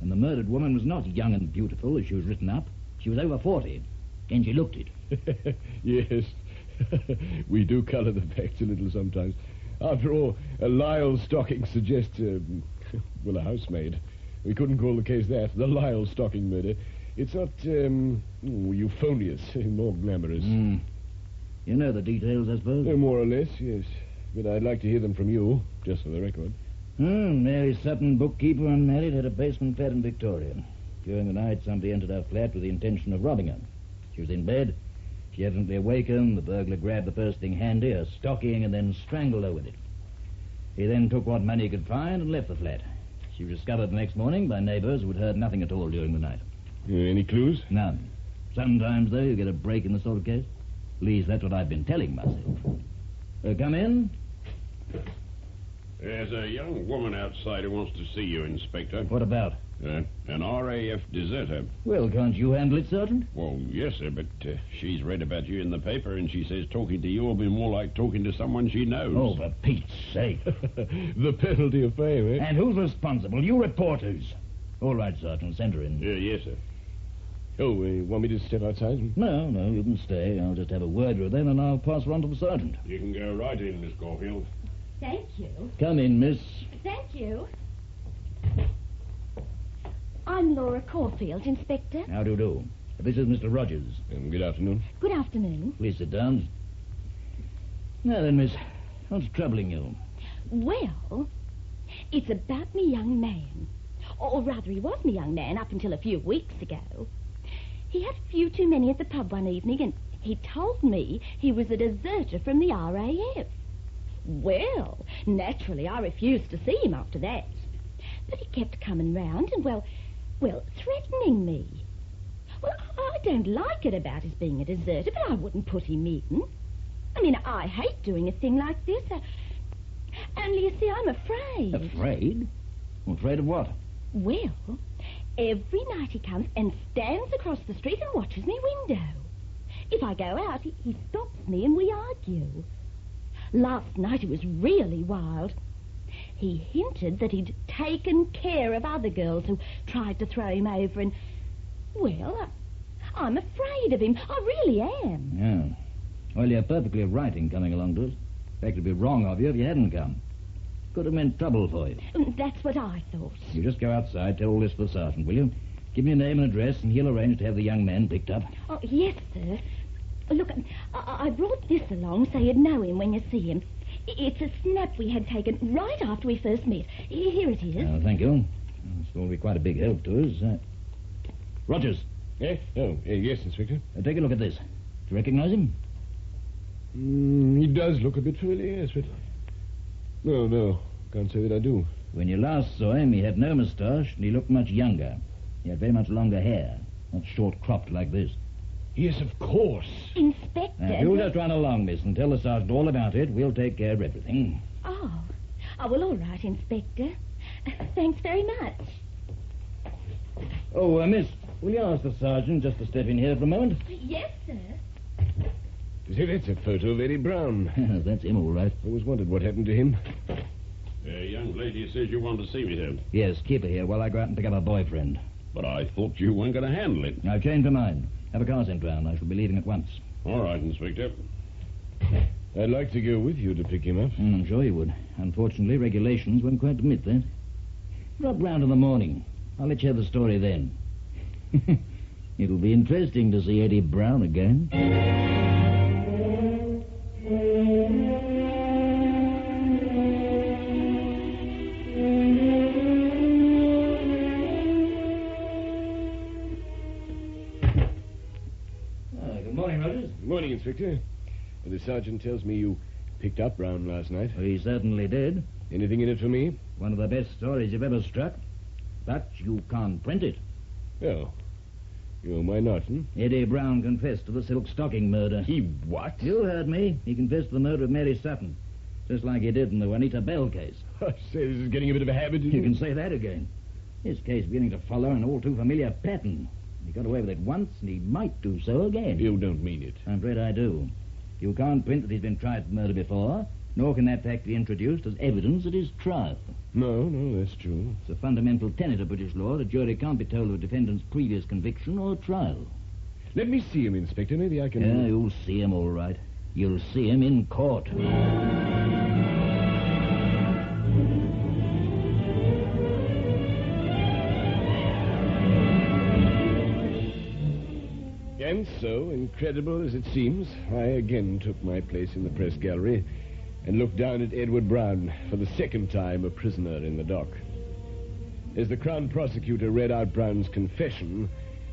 And the murdered woman was not young and beautiful as she was written up. She was over 40. And she looked it. Yes. We do colour the facts a little sometimes. After all, a Lyle stocking suggests, well, a housemaid. We couldn't call the case that. The Lyle stocking murder. It's not, euphonious, more glamorous. You know the details, I suppose? More or less, yes. But I'd like to hear them from you, just for the record. Mary Sutton, bookkeeper, unmarried, had a basement flat in Victoria. During the night, somebody entered her flat with the intention of robbing her. She was in bed. She evidently awakened. The burglar grabbed the first thing handy, a stocking, and then strangled her with it. He then took what money he could find and left the flat. She was discovered the next morning by neighbours who had heard nothing at all during the night. Any clues? None. Sometimes, though, you get a break in the sort of case. At least that's what I've been telling myself. Come in. There's a young woman outside who wants to see you, Inspector. What about? An RAF deserter. Well, can't you handle it, Sergeant? Well, yes, sir, but she's read about you in the paper, and she says talking to you will be more like talking to someone she knows. Oh, for Pete's sake. The penalty of fame, eh? And who's responsible? You reporters. All right, Sergeant, send her in. Yes, sir. Oh, want me to step outside? No, you can stay. I'll just have a word with them, and I'll pass her on to the sergeant. You can go right in, Miss Caulfield. Thank you. Come in, miss. Thank you. I'm Laura Caulfield, Inspector. How do you do? This is Mr. Rogers. Good afternoon. Good afternoon. Please sit down. Now then, miss, what's troubling you? Well, it's about me young man. Or rather, he was me young man up until a few weeks ago. He had a few too many at the pub one evening, and he told me he was a deserter from the RAF. Well, naturally, I refused to see him after that. But he kept coming round and, well, threatening me. Well, I don't like it about his being a deserter, but I wouldn't put him in. I mean, I hate doing a thing like this. Only, you see, I'm afraid. Afraid? Afraid of what? Well, every night he comes and stands across the street and watches me window. If I go out, he stops me and we argue. Last night it was really wild. He hinted that he'd taken care of other girls who tried to throw him over and... Well, I'm afraid of him. I really am. Yeah. Well, you're perfectly right in coming along to us. In fact, it'd be wrong of you if you hadn't come. Could have meant trouble for you. That's what I thought. You just go outside, tell all this to the sergeant, will you? Give me your name and address, and he'll arrange to have the young man picked up. Oh, yes, sir. Look, I brought this along so you'd know him when you see him. It's a snap we had taken right after we first met. Here it is. Oh, thank you. This will be quite a big help to us. Rogers. Eh? Oh, yes, Inspector. Take a look at this. Do you recognize him? He does look a bit familiar, yes, but... No, Can't say that I do. When you last saw him, he had no moustache, and he looked much younger. He had very much longer hair, not short-cropped like this. Yes, of course. Inspector. Now, if you'll just run along, miss, and tell the sergeant all about it, we'll take care of everything. Oh, well, all right, Inspector. Thanks very much. Oh, miss, will you ask the sergeant just to step in here for a moment? Yes, sir. See, that's a photo of Eddie Brown. That's him, all right. Always wondered what happened to him. Young lady says you want to see me, sir. Yes, keep her here while I go out and pick up her boyfriend. But I thought you weren't going to handle it. I've changed my mind. Have a car sent round. I shall be leaving at once. All right, Inspector. I'd like to go with you to pick him up. I'm sure you would. Unfortunately, regulations won't quite permit that. Drop round in the morning. I'll let you have the story then. It'll be interesting to see Eddie Brown again. Good morning, Rogers. Good morning, Inspector. The sergeant tells me you picked up Brown last night. He certainly did. Anything in it for me? One of the best stories you've ever struck. But you can't print it. Oh. Why not, Eddie Brown confessed to the silk stocking murder. He what? You heard me. He confessed to the murder of Mary Sutton. Just like he did in the Juanita Bell case. I say, this is getting a bit of a habit, You can say that again. This case is beginning to follow an all too familiar pattern. He got away with it once, and he might do so again. You don't mean it. I'm afraid I do. You can't print that he's been tried for murder before, nor can that fact be introduced as evidence at his trial. No, that's true. It's a fundamental tenet of British law. The jury can't be told of a defendant's previous conviction or trial. Let me see him, Inspector. Maybe I can... Yeah, you'll see him all right. You'll see him in court. And so, incredible as it seems, I again took my place in the press gallery and looked down at Edward Brown, for the second time a prisoner in the dock. As the Crown Prosecutor read out Brown's confession,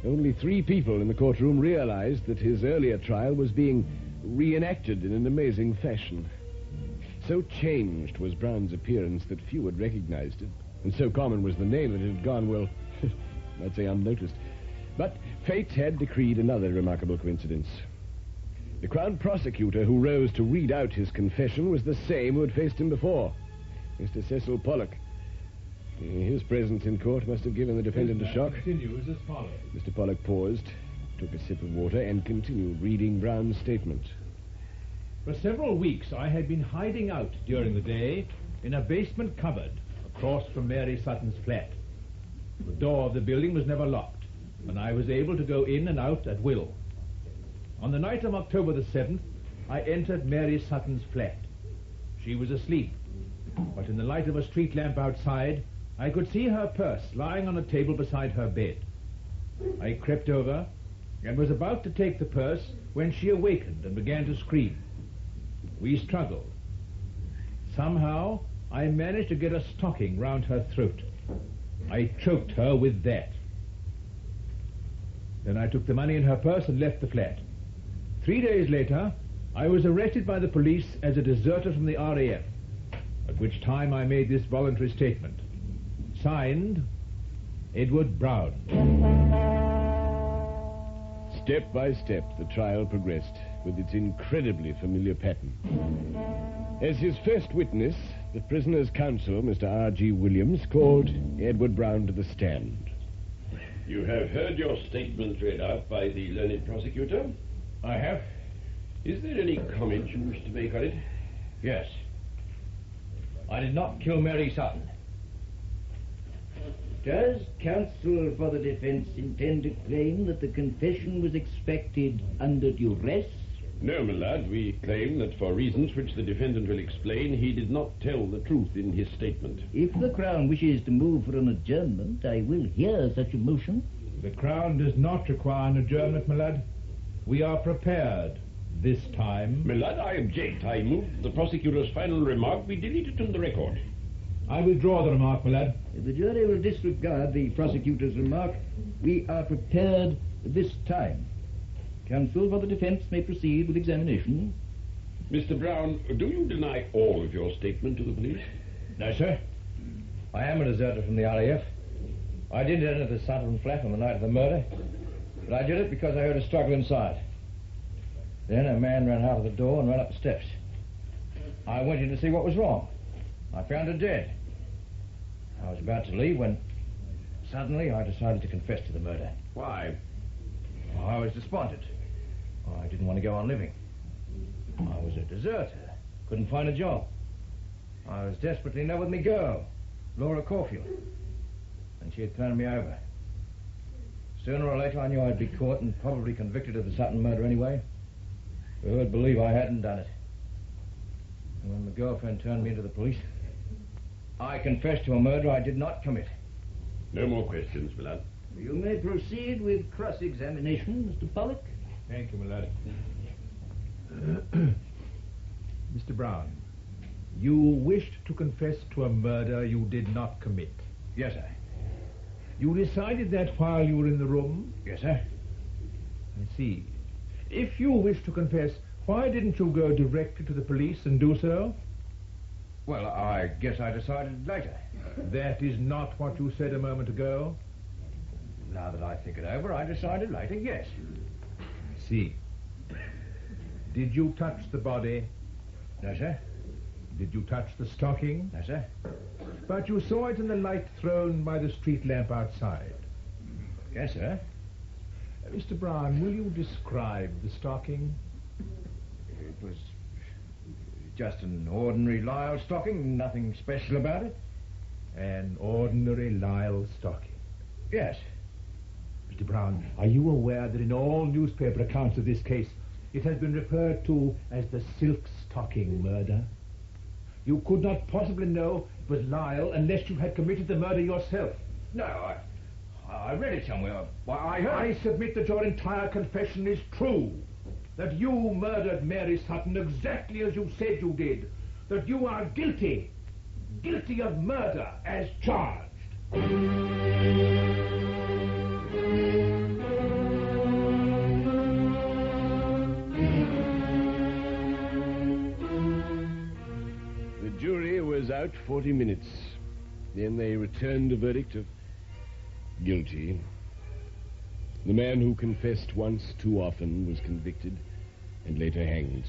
only 3 people in the courtroom realized that his earlier trial was being reenacted in an amazing fashion. So changed was Brown's appearance that few had recognized it, and so common was the name that it had gone, well, I'd say unnoticed. But fate had decreed another remarkable coincidence. The Crown Prosecutor who rose to read out his confession was the same who had faced him before, Mr. Cecil Pollock. His presence in court must have given the defendant a shock. Continues as follows. Mr. Pollock paused, took a sip of water, and continued reading Brown's statement. For several weeks, I had been hiding out during the day in a basement cupboard across from Mary Sutton's flat. The door of the building was never locked, and I was able to go in and out at will. On the night of October the 7th, I entered Mary Sutton's flat. She was asleep, but in the light of a street lamp outside, I could see her purse lying on a table beside her bed. I crept over and was about to take the purse when she awakened and began to scream. We struggled. Somehow, I managed to get a stocking round her throat. I choked her with that. Then I took the money in her purse and left the flat. 3 days later, I was arrested by the police as a deserter from the RAF, at which time I made this voluntary statement. Signed, Edward Brown. Step by step, the trial progressed, with its incredibly familiar pattern. As his first witness, the prisoner's counsel, Mr. R.G. Williams, called Edward Brown to the stand. You have heard your statement read out by the learned prosecutor? I have. Is there any comment you wish to make on it? Yes. I did not kill Mary Sutton. Does counsel for the defense intend to claim that the confession was expected under duress? No, my lad. We claim that for reasons which the defendant will explain, he did not tell the truth in his statement. If the Crown wishes to move for an adjournment, I will hear such a motion. The Crown does not require an adjournment, my lad. We are prepared this time. My lad, I object. I move the prosecutor's final remark be deleted from the record. I withdraw the remark, my lad. If the jury will disregard the prosecutor's remark, we are prepared this time. Counsel for the defense may proceed with examination. Mr. Brown, do you deny all of your statement to the police? No, sir. I am a deserter from the RAF. I did enter the Sutherland flat on the night of the murder, but I did it because I heard a struggle inside. Then a man ran out of the door and ran up the steps. I went in to see what was wrong. I found her dead. I was about to leave when suddenly I decided to confess to the murder. Why? Well, I was despondent. I didn't want to go on living. I was a deserter. Couldn't find a job. I was desperately in love with me girl, Laura Caulfield. And she had thrown me over. Sooner or later I knew I'd be caught and probably convicted of the Sutton murder anyway. Who would believe I hadn't done it? And when my girlfriend turned me into the police, I confessed to a murder I did not commit. No more questions, my lad. You may proceed with cross-examination, Mr. Pollock. Thank you, my lad. Mr. Brown, you wished to confess to a murder you did not commit. Yes, sir. You decided that while you were in the room? Yes, sir. I see. If you wish to confess, why didn't you go directly to the police and do so? Well, I guess I decided later. That is not what you said a moment ago. Now that I think it over, I decided later, yes. I see. Did you touch the body? No, sir. Did you touch the stocking? No, sir. But you saw it in the light thrown by the street lamp outside. Yes, sir. Mr. Brown, will you describe the stocking? It was just an ordinary Lyle stocking, nothing special about it. An ordinary Lyle stocking? Yes. Mr. Brown, are you aware that in all newspaper accounts of this case, it has been referred to as the silk stocking murder? You could not possibly know it was Lyle unless you had committed the murder yourself. No, I read it somewhere. Why, I submit that your entire confession is true. That you murdered Mary Sutton exactly as you said you did. That you are guilty. Guilty of murder as charged. The jury was out 40 minutes. Then they returned a verdict of guilty. The man who confessed once too often was convicted and later hanged.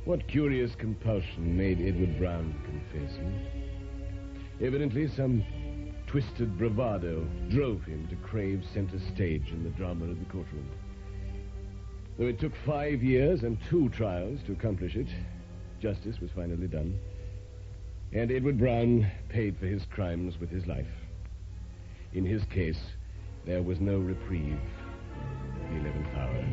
What curious compulsion made Edward Brown confess? Evidently some twisted bravado drove him to crave center stage in the drama of the courtroom. Though it took 5 years and 2 trials to accomplish it, justice was finally done, and Edward Brown paid for his crimes with his life. In his case, there was no reprieve at the 11th hour.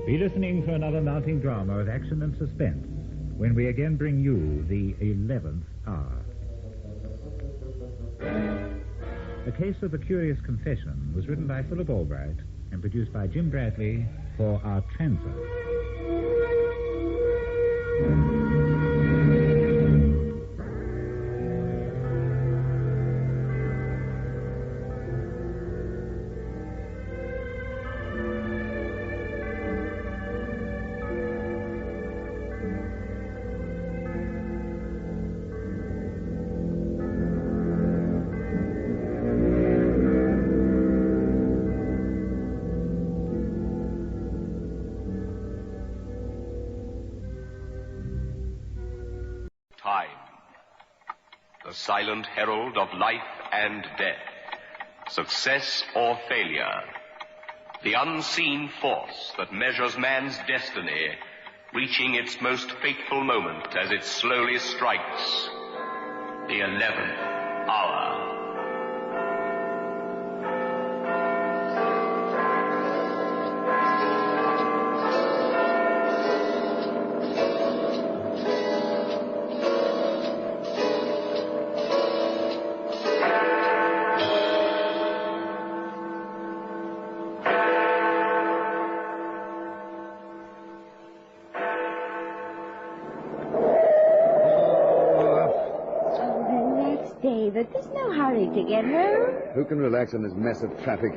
Be listening for another mounting drama of action and suspense when we again bring you the 11th hour. A Case of a Curious Confession was written by Philip Albright and produced by Jim Bradley for our transit. Time, the silent herald of life and death, success or failure, the unseen force that measures man's destiny, reaching its most fateful moment as it slowly strikes the 11th hour. David. There's no hurry to get home. Who can relax in this mess of traffic?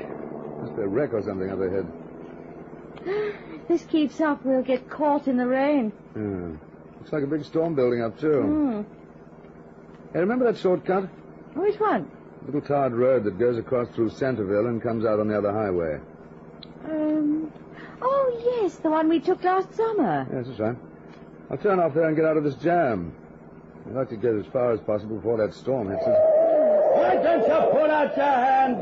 Must be a wreck or something up ahead. If this keeps up, we'll get caught in the rain. Looks like a big storm building up, too. Hey, remember that shortcut? Which one? Little tarred road that goes across through Centerville and comes out on the other highway. Oh, yes, the one we took last summer. Yes, that's right. I'll turn off there and get out of this jam. I'd like to get as far as possible before that storm hits us. Why don't you put out your hand?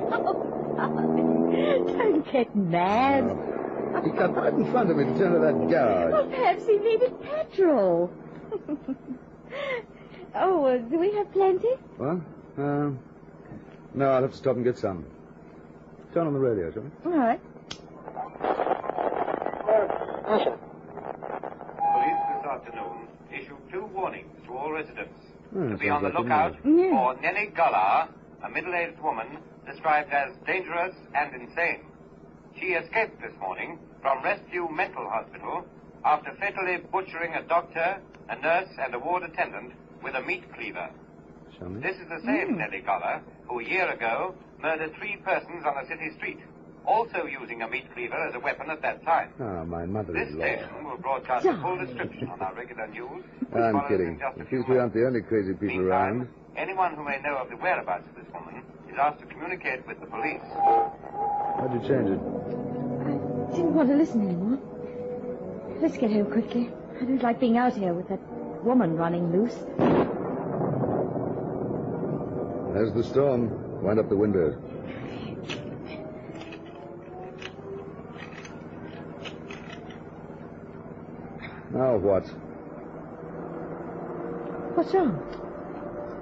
Don't get mad. He cut right in front of me to turn to that garage. Well, perhaps he needed petrol. Do we have plenty? What? No, I'll have to stop and get some. Turn on the radio, shall we? All right. Police this afternoon issued 2 warnings to all residents to be on the like lookout for Nellie Gullar, a middle-aged woman described as dangerous and insane. She escaped this morning from Rescue Mental Hospital after fatally butchering a doctor, a nurse, and a ward attendant with a meat cleaver. This is the same Nellie Gullar who a year ago murdered 3 persons on a city street, also using a meat cleaver as a weapon at that time. My mother-in-law. This station will broadcast a full description on our regular news. I'm kidding. At least we aren't the only crazy people around. Anyone who may know of the whereabouts of this woman is asked to communicate with the police. How'd you change it? I didn't want to listen anymore. Let's get home quickly. I don't like being out here with that woman running loose. There's the storm. Wind up the windows. Now what? What's wrong?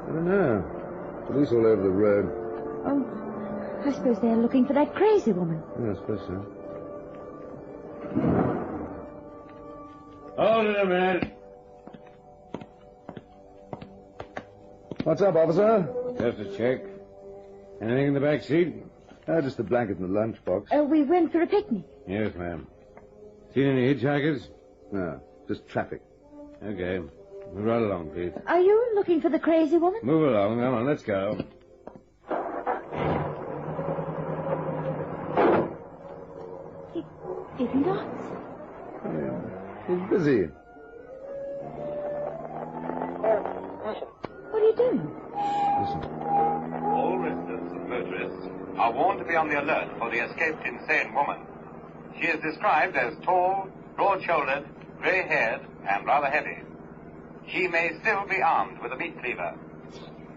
I don't know. Police all over the road. Oh, I suppose they're looking for that crazy woman. Yeah, I suppose so. Hold it a minute. What's up, officer? Just a check. Anything in the back seat? Just the blanket and the lunchbox. We went for a picnic. Yes, ma'am. Seen any hitchhikers? No, just traffic. Okay. Move right along, please. Are you looking for the crazy woman? Move along. Come on, let's go. He didn't answer. He's busy. What are you doing? All residents and motorists are warned to be on the alert for the escaped insane woman. She is described as tall, broad-shouldered, grey-haired, and rather heavy. She may still be armed with a meat cleaver.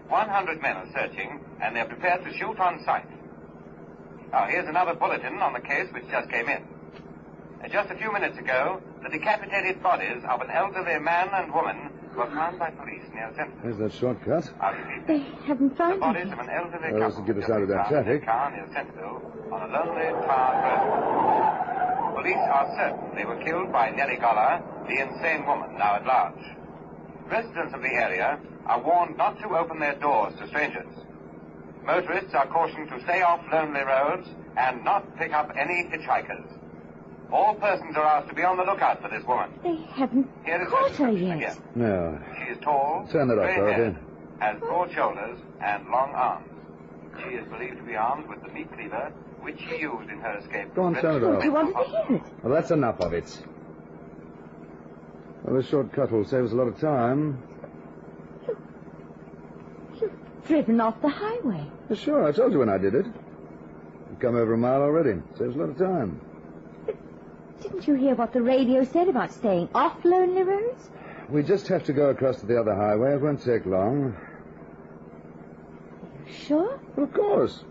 100 men are searching, and they're prepared to shoot on sight. Now, here's another bulletin on the case which just came in. Just a few minutes ago, the decapitated bodies of an elderly man and woman were found by police near Centerville. There's that shortcut. They haven't found The bodies of an elderly Well, couple to get us out of that found in traffic. a car near Centerville on a lonely tarred road. Police are certain they were killed by Nellie Gullar, the insane woman now at large. Residents of the area are warned not to open their doors to strangers. Motorists are cautioned to stay off lonely roads and not pick up any hitchhikers. All persons are asked to be on the lookout for this woman. They haven't Here is caught her description yet. again. No. She is tall, Turn that off, grey-haired, Dorothy. has broad shoulders and long arms. She is believed to be armed with the meat cleaver, which she used in her escape. Go on, turn it off. I wanted to hear it. Well, that's enough of it. Well, this shortcut will save us a lot of time. You've driven off the highway. Sure, I told you when I did it. We've come over a mile already. Saves a lot of time. Didn't you hear what the radio said about staying off lonely roads? We just have to go across to the other highway. It won't take long. Sure? Well, of course.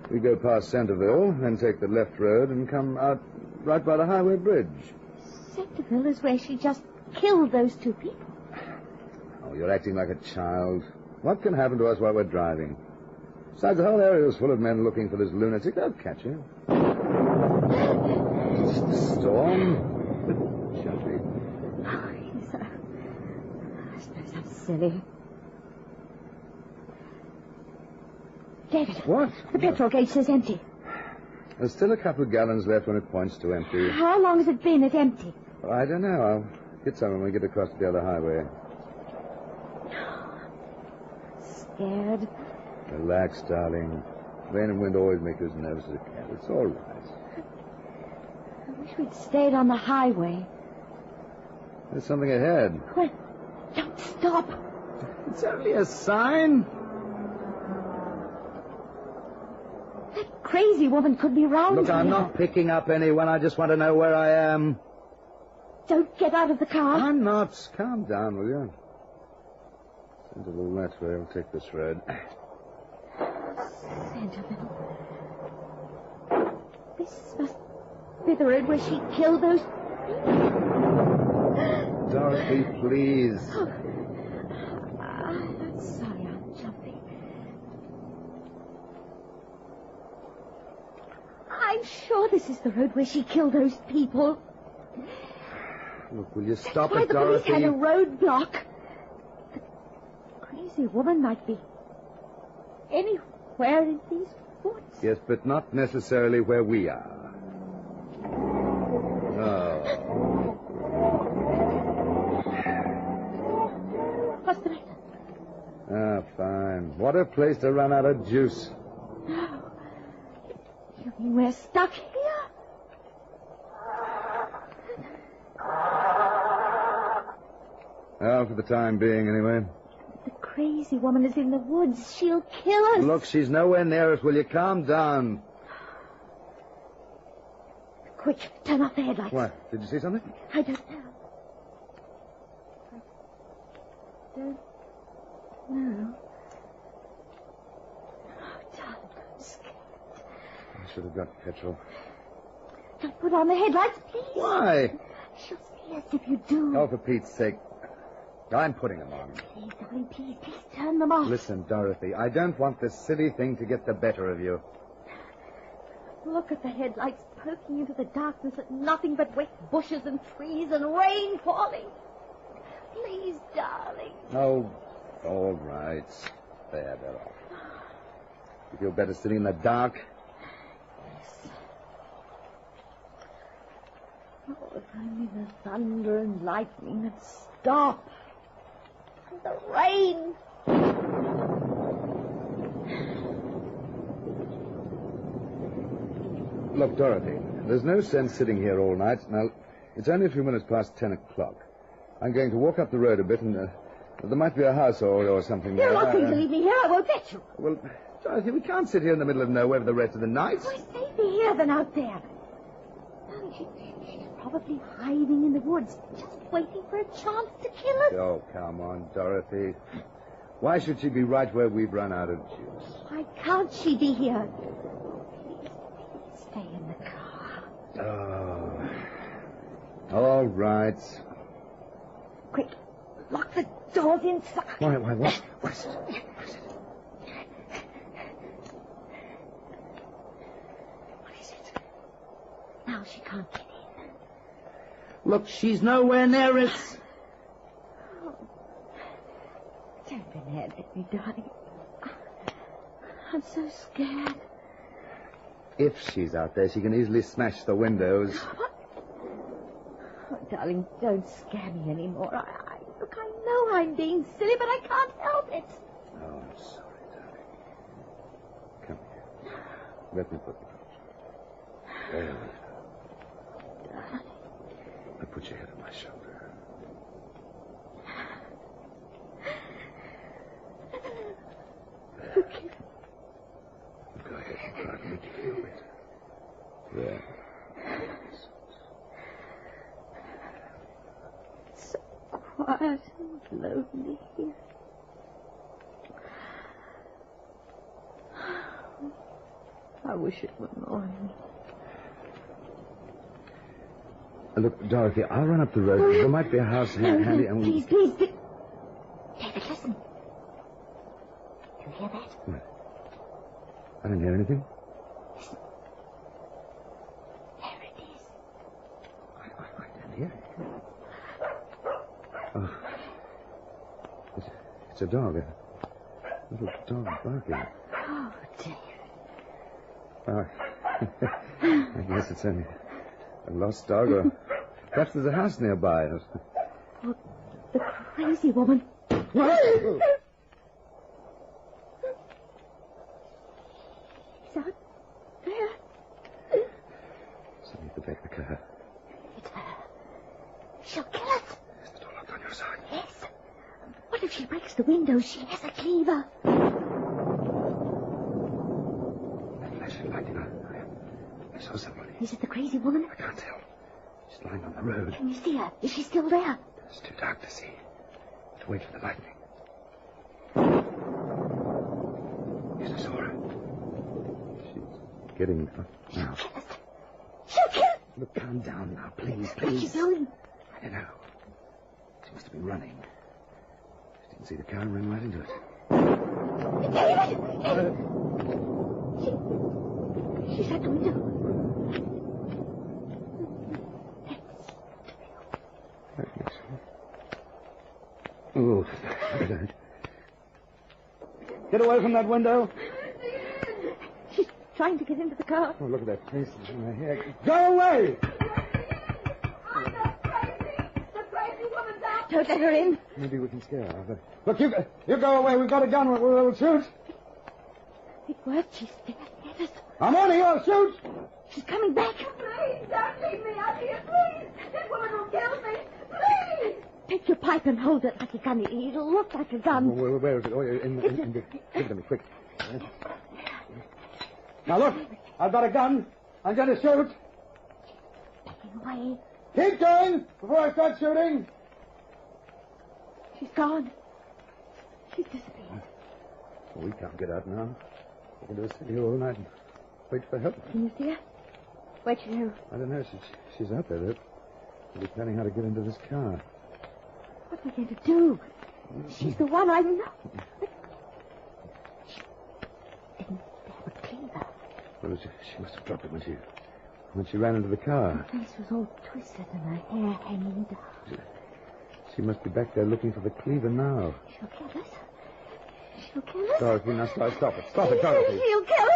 We go past Centerville, then take the left road and come out right by the highway bridge. Centerville is where she just killed those 2 people. Oh, you're acting like a child. What can happen to us while we're driving? Besides, the whole area is full of men looking for this lunatic. They'll catch you. It's the storm. Shut me. I suppose that's silly. David. What? The petrol gauge says empty. There's still a couple of gallons left when it points to empty. How long has it been at empty? Well, I don't know. I'll get some when we get across to the other highway. Scared. Relax, darling. Rain and wind always make you as nervous as a cat. It's all right. I wish we'd stayed on the highway. There's something ahead. Well, don't stop. It's only a sign. That crazy woman could be round Look, here. I'm not picking up anyone. I just want to know where I am. Don't get out of the car. I'm not. Calm down, will you? Send a little that way. I'll take this road. Sentimental. This must be the road where she killed those... Dorothy, please. Oh. I'm sorry I'm jumping. I'm sure this is the road where she killed those people. Look, will you stop That's why it, the Dorothy? police had a roadblock. The crazy woman might be anywhere in these woods. Yes, but not necessarily where we are. Oh. What's the matter? Ah, fine. What a place to run out of juice. No. You mean we're stuck here? Oh, for the time being, anyway. The crazy woman is in the woods. She'll kill us. Look, she's nowhere near us. Will you calm down? Quick, turn off the headlights. What? Did you see something? I don't know. I don't know. Oh, darling, I'm scared. I should have got petrol. Don't put on the headlights, please. Why? She'll see us if you do. Oh, for Pete's sake. I'm putting them on. Please, darling, please turn them off. Listen, Dorothy, I don't want this silly thing to get the better of you. Look at the headlights poking into the darkness at nothing but wet bushes and trees and rain falling. Please, darling. Oh, all right. There, they're off. You feel better sitting in the dark? Yes. Oh, if only the thunder and lightning would stop. And the rain. Look, Dorothy, there's no sense sitting here all night. Now, it's only a few minutes past 10 o'clock. I'm going to walk up the road a bit, and there might be a house or something You're there. not going to leave me here, I won't bet you. Well, Dorothy, we can't sit here in the middle of nowhere for the rest of the night. We're safer here than out there. She's probably hiding in the woods, just waiting for a chance to kill us. Oh, come on, Dorothy. Why should she be right where we've run out of juice? Why can't she be here? Please stay in the car. Oh. All right. Quick, lock the doors inside. Why, what? What is it? What is it? Now she can't get in. Look, she's nowhere near us. Oh. Don't be mad at me, darling. I'm so scared. If she's out there, she can easily smash the windows. What? Oh, darling, don't scare me anymore. Look, I know I'm being silly, but I can't help it. Oh, I'm sorry, darling. Come here. Let me put you up. There we go. Darling. Now put your head on my shoulder. Okay. Go ahead and try to make you feel better. There. So quiet and lonely here. I wish it were morning. Look, Dorothy, I'll run up the road. There might be a house handy, and we... Please. David, listen. Do you hear that? What? I don't hear anything. Listen. There it is. I don't hear it. Oh. It's a dog. A little dog barking. Oh, David. Oh. I guess it's only a lost dog, or perhaps there's a house nearby. Oh, the crazy woman. What? She'll kill us. Is the door locked on your side? Yes. What if she breaks the window? She has a cleaver. That flash of lightning. I saw somebody. Is it the crazy woman? I can't tell. She's lying on the road. Can you see her? Is she still there? It's too dark to see. But wait for the lightning. Yes, I saw her. She's getting up now. She'll kill us. Look, calm down now, please, What's she please. doing? I don't know. She must have been running. She didn't see the car and ran right into it. David! She's at the window. Oh, I don't. Get away from that window. She's trying to get into the car. Oh, look at that face in her hair. Go away! Don't let her in. Maybe we can scare her. But... Look, you go away. We've got a gun. We'll shoot. It worked. She's staring at us. I'm on you. I'll shoot. She's coming back. Please, don't leave me out here, please. This woman will kill me. Please. Take your pipe and hold it like a gun. It'll look like a gun. Where is it? Oh, in the... Give it to me, quick. Now, look. I've got a gun. I'm going to shoot. Backing away. Keep going before I start shooting. She's gone. She's disappeared. We can't get out now. We can just sit here all night and wait for help. Can you see her? Where'd she go? I don't know. She's out there. They'll be planning how to get into this car. What are we going to do? She's the one I know. She didn't have a cleaver. Well, she must have dropped it when she ran into the car. Her face was all twisted and her hair hanging down. She must be back there looking for the cleaver now. She'll kill us. She'll kill us. Dorothy, now stop it. Stop it, Dorothy. She'll kill us.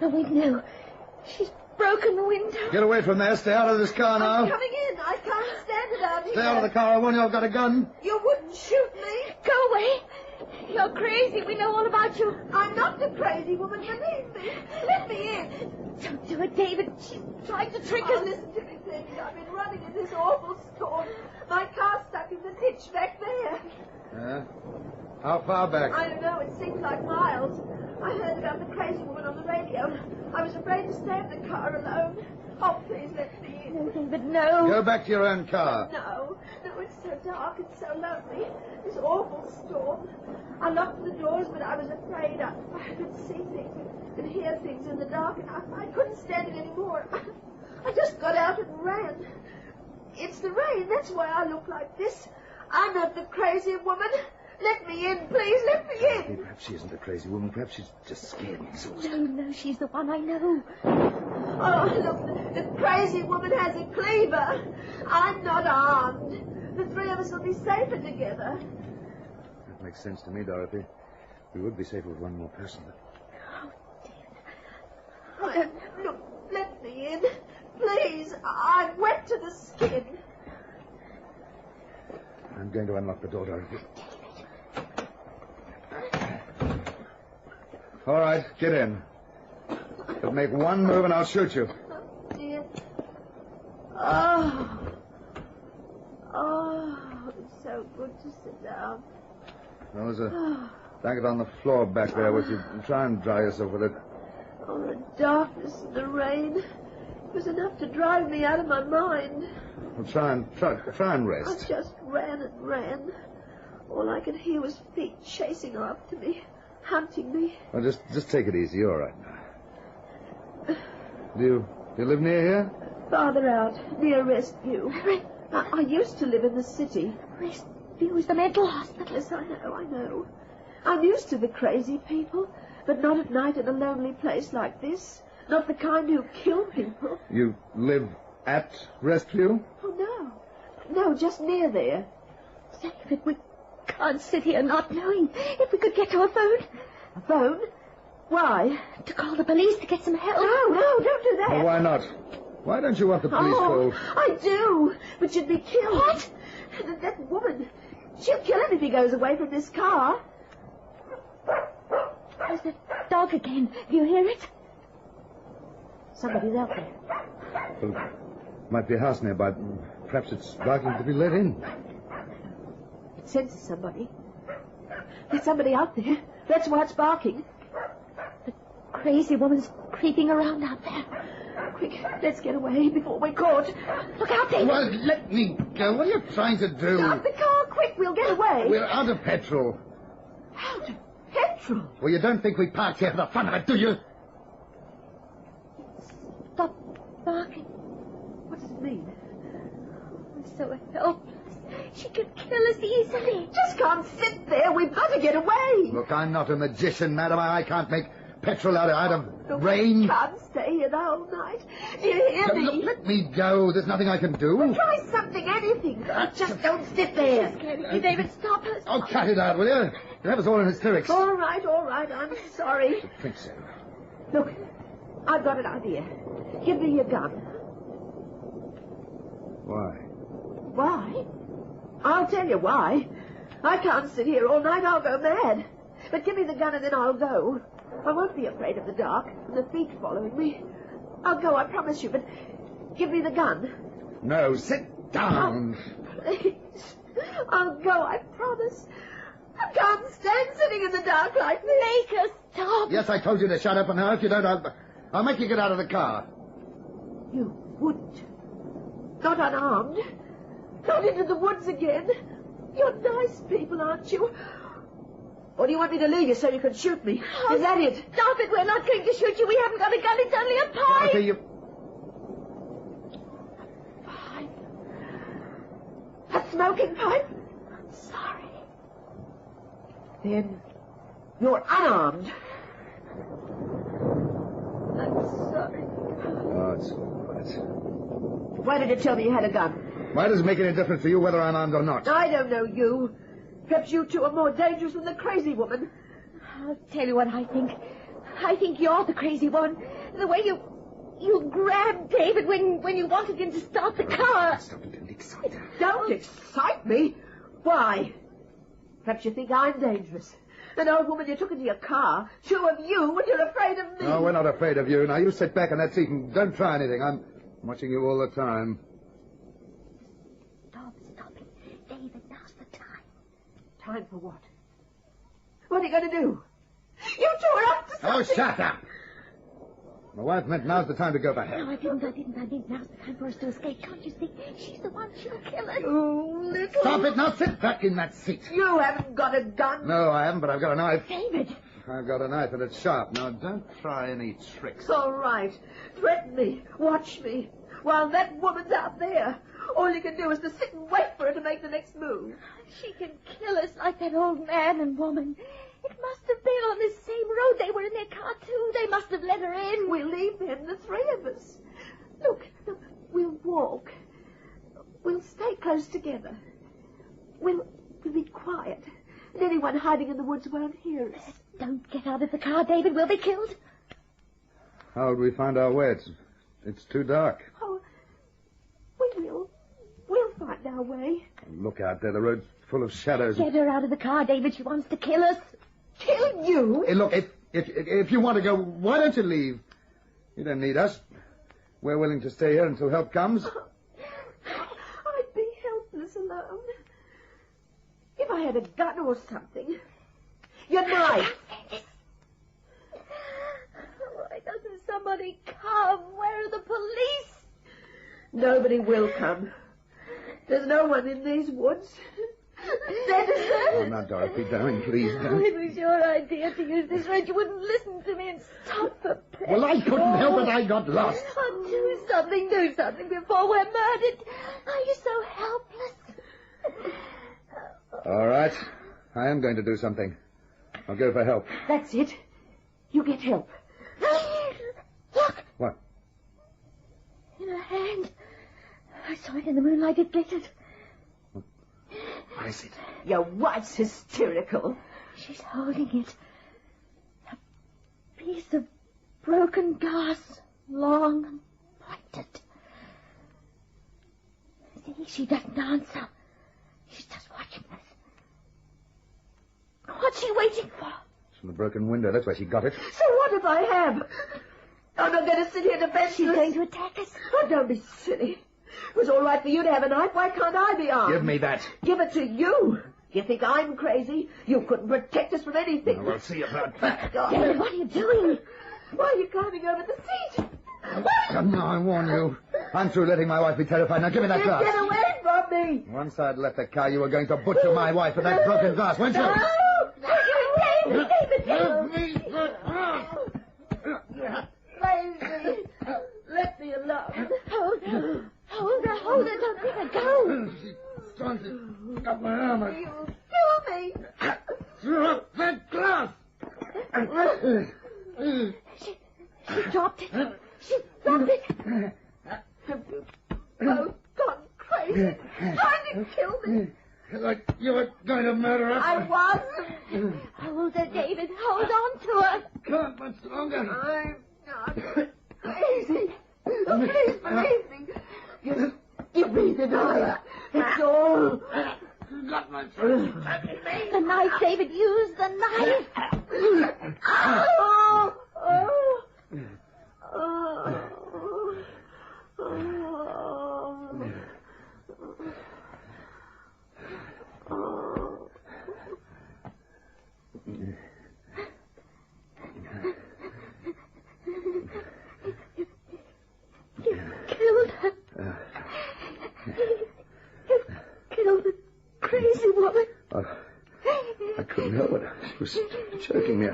The window. She's broken the window. Get away from there. Stay out of this car now. I'm coming in. I can't stand it out here. Stay out of the car. I warn you, I've got a gun. You wouldn't shoot me. Go away. You're crazy. We know all about you. I'm not the crazy woman. Believe me. Let me in. Don't do it, David. She's trying to trick us. Listen to me, Sadie. I've been running in this awful storm. My car's stuck in the ditch back there. How far back? I don't know. It seems like miles. I heard about the crazy woman on the radio. I was afraid to stay in the car alone. Oh, please let me in. No, David, no. Go back to your own car. No, it's so dark. It's so lonely. This awful storm. I locked the doors, but I was afraid I could see things and hear things in the dark, and I couldn't stand it anymore. I just got out and ran. It's the rain. That's why I look like this. I'm not the crazy woman. Let me in, please. Let me in. Perhaps she isn't a crazy woman. Perhaps she's just scared and exhausted. No, she's the one I know. Oh, look, the crazy woman has a cleaver. I'm not armed. The three of us will be safer together. That makes sense to me, Dorothy. We would be safer with one more person. Look, let me in. Please, I'm wet to the skin. I'm going to unlock the door, Dorothy. All right, get in. But make one move and I'll shoot you. Oh, dear. It's so good to sit down. There was a blanket on the floor back there with you. Try and dry yourself with it. Oh, the darkness and the rain. It was enough to drive me out of my mind. Well, try and rest. I just ran and ran. All I could hear was feet chasing after me, hunting me. Well, just take it easy. You're all right now. Do you live near here? Farther out, near Restview. I used to live in the city. Restview is the mental hospital. Yes, I know. I'm used to the crazy people, but not at night in a lonely place like this. Not the kind who kill people. You live at Restview? Oh, no, just near there. David, we can't sit here not knowing. If we could get to a phone. A phone? Why? To call the police to get some help. No, don't do that. Well, why not? Why don't you want the police called? I do, but you'd be killed. What? That woman, she'll kill him if he goes away from this car. There's the dog again. Do you hear it? Somebody's out there. Well, might be a house nearby. Perhaps it's barking to be let in. It senses somebody. There's somebody out there. That's why it's barking. The crazy woman's creeping around out there. Quick, let's get away before we're caught. Look out, David. Well, let me go. What are you trying to do? Stop the car, quick, we'll get away. We're out of petrol. Out of petrol? Well, you don't think we parked here for the fun of it, do you? Stop barking. What does it mean? I'm so helpless. She could kill us easily. Just can't sit there. We've got to get away. Look, I'm not a magician, madam. I can't make petrol out of Look, rain. We can't stay here the whole night. Do you hear me? Look, let me go. There's nothing I can do. Well, try something, anything. Just don't sit there. David, stop us. Oh, cut it out, will you? You have us all in hysterics. All right. I'm sorry. I think so. Look, I've got an idea. Give me your gun. Why? Why? I'll tell you why. I can't sit here all night. I'll go mad. But give me the gun and then I'll go. I won't be afraid of the dark and the feet following me. I'll go, I promise you, but give me the gun. No, sit down. Oh, please. I'll go, I promise. I can't stand sitting in the dark like this. Make us stop. Yes, I told you to shut up, and now if you don't, I'll make you get out of the car. You wouldn't. Not unarmed. Not into the woods again. You're nice people, aren't you? Or do you want me to leave you so you can shoot me? Oh, is that it? Stop it. We're not going to shoot you. We haven't got a gun. It's only a pipe. Okay, you... Pipe? A smoking pipe? I'm sorry. Then you're unarmed. I'm sorry. Oh, it's all right. Why did you tell me you had a gun? Why does it make any difference to you whether I'm armed or not? I don't know you. Perhaps you two are more dangerous than the crazy woman. I'll tell you what I think. I think you're the crazy woman. The way you grabbed David when you wanted him to start the car. Stop it, don't excite her. Don't excite me. Why? Perhaps you think I'm dangerous. An old woman you took into your car. Two of you, and you're afraid of me. No, we're not afraid of you. Now, you sit back in that seat and don't try anything. I'm watching you all the time. Stop it. David, now's the time. Time for what? What are you going to do? You two are up to something. Oh, shut up. My wife meant now's the time to go back. No, I didn't. I think now's the time for us to escape. Can't you see? She's the one. She'll kill us. You little... Stop it. Now sit back in that seat. You haven't got a gun. No, I haven't, but I've got a knife. David. I've got a knife and it's sharp. Now, don't try any tricks. All right. Threaten me. Watch me. While that woman's out there. All you can do is to sit and wait for her to make the next move. She can kill us like that old man and woman. It must have been on this same road. They were in their car, too. They must have let her in. We'll leave them, the three of us. Look, we'll walk. We'll stay close together. We'll be quiet. And anyone hiding in the woods won't hear us. Don't get out of the car, David. We'll be killed. How would we find our way? It's too dark. Oh, we will. We'll find our way. Look out there. The road's full of shadows. Get her out of the car, David. She wants to kill us. Kill you? Hey, look, if you want to go, why don't you leave? You don't need us. We're willing to stay here until help comes. I'd be helpless alone. If I had a gun or something. Your knife. Why doesn't somebody come? Where are the police? Nobody will come. There's no one in these woods. Citizen! Oh, now, Dorothy, darling, please don't. It was your idea to use this road. You wouldn't listen to me and stop the petrol. Well, I couldn't help it. I got lost. Oh, do something before we're murdered. Are you so helpless? All right. I am going to do something. I'll go for help. That's it. You get help. Look! What? In her hand. I saw it in the moonlight. It glittered. What is it? Your wife's hysterical. She's holding it. A piece of broken glass, long and pointed. See, she doesn't answer. She's just watching us. What's she waiting for? It's from the broken window. That's where she got it. So what if I have? I'm not going to sit here defenseless. She's going to attack us. Oh, don't be silly. It was all right for you to have a knife. Why can't I be armed? Give me that. Give it to you. You think I'm crazy? You couldn't protect us from anything. Well, we'll see about that. David, what are you doing? Why are you climbing over the seat? Come now, I warn you. I'm through letting my wife be terrified. Now give me that glass. Get away from me! Once I'd left the car, you were going to butcher my wife with that broken glass, weren't you? No! David! Give me the glass! Lazy! Let me alone. Hold her, don't let her go. She's trying to cut my arm. You kill me! Threw up that glass! She dropped it. She dropped it. Have you both gone crazy? Trying to kill me? Like you were going to murder us. I wasn't. Hold her, David. Hold on to her. Can't much longer. I'm not crazy. Oh, please believe me. You breathe higher. It's all. Got my The knife, David. Use the knife. Oh! You killed her. You killed the crazy woman. I couldn't help it. She was choking me.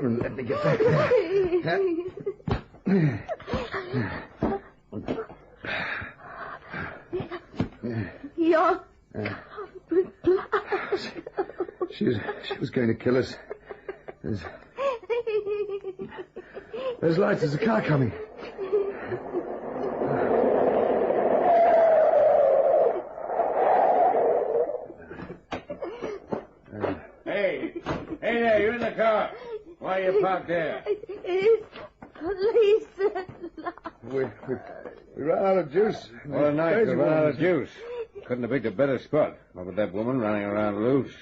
Let me get back there. You're covered with blood. She was going to kill us. There's lights. There's a car coming. Hey there, you're in the car. Why are you parked there? It's police at last. We ran out of juice. What a night to run out of juice. Couldn't have picked a better spot. Not with that woman running around loose.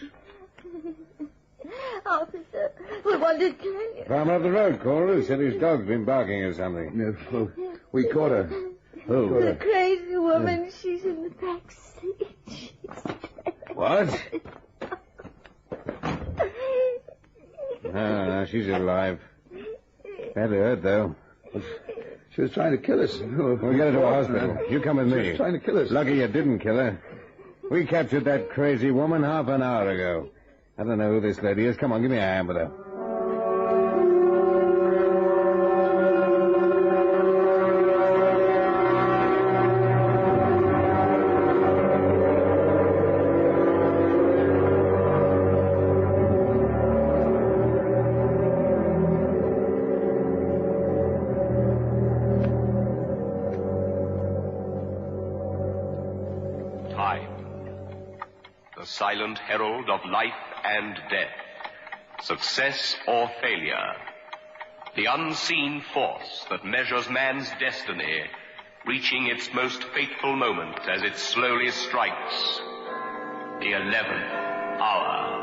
Officer, we wanted to tell you. Farmer up the road called her. Said his dog's been barking or something. Yeah, well, we caught her. Who? The crazy woman, she's in the back seat. She's What? No, she's alive. Had to hurt, though. She was trying to kill us. We'll get her to a hospital. You come with me. She was trying to kill us. Lucky you didn't kill her. We captured that crazy woman half an hour ago. I don't know who this lady is. Come on, give me a hand with her. The silent herald of life and death, success or failure, the unseen force that measures man's destiny, reaching its most fateful moment as it slowly strikes the 11th hour.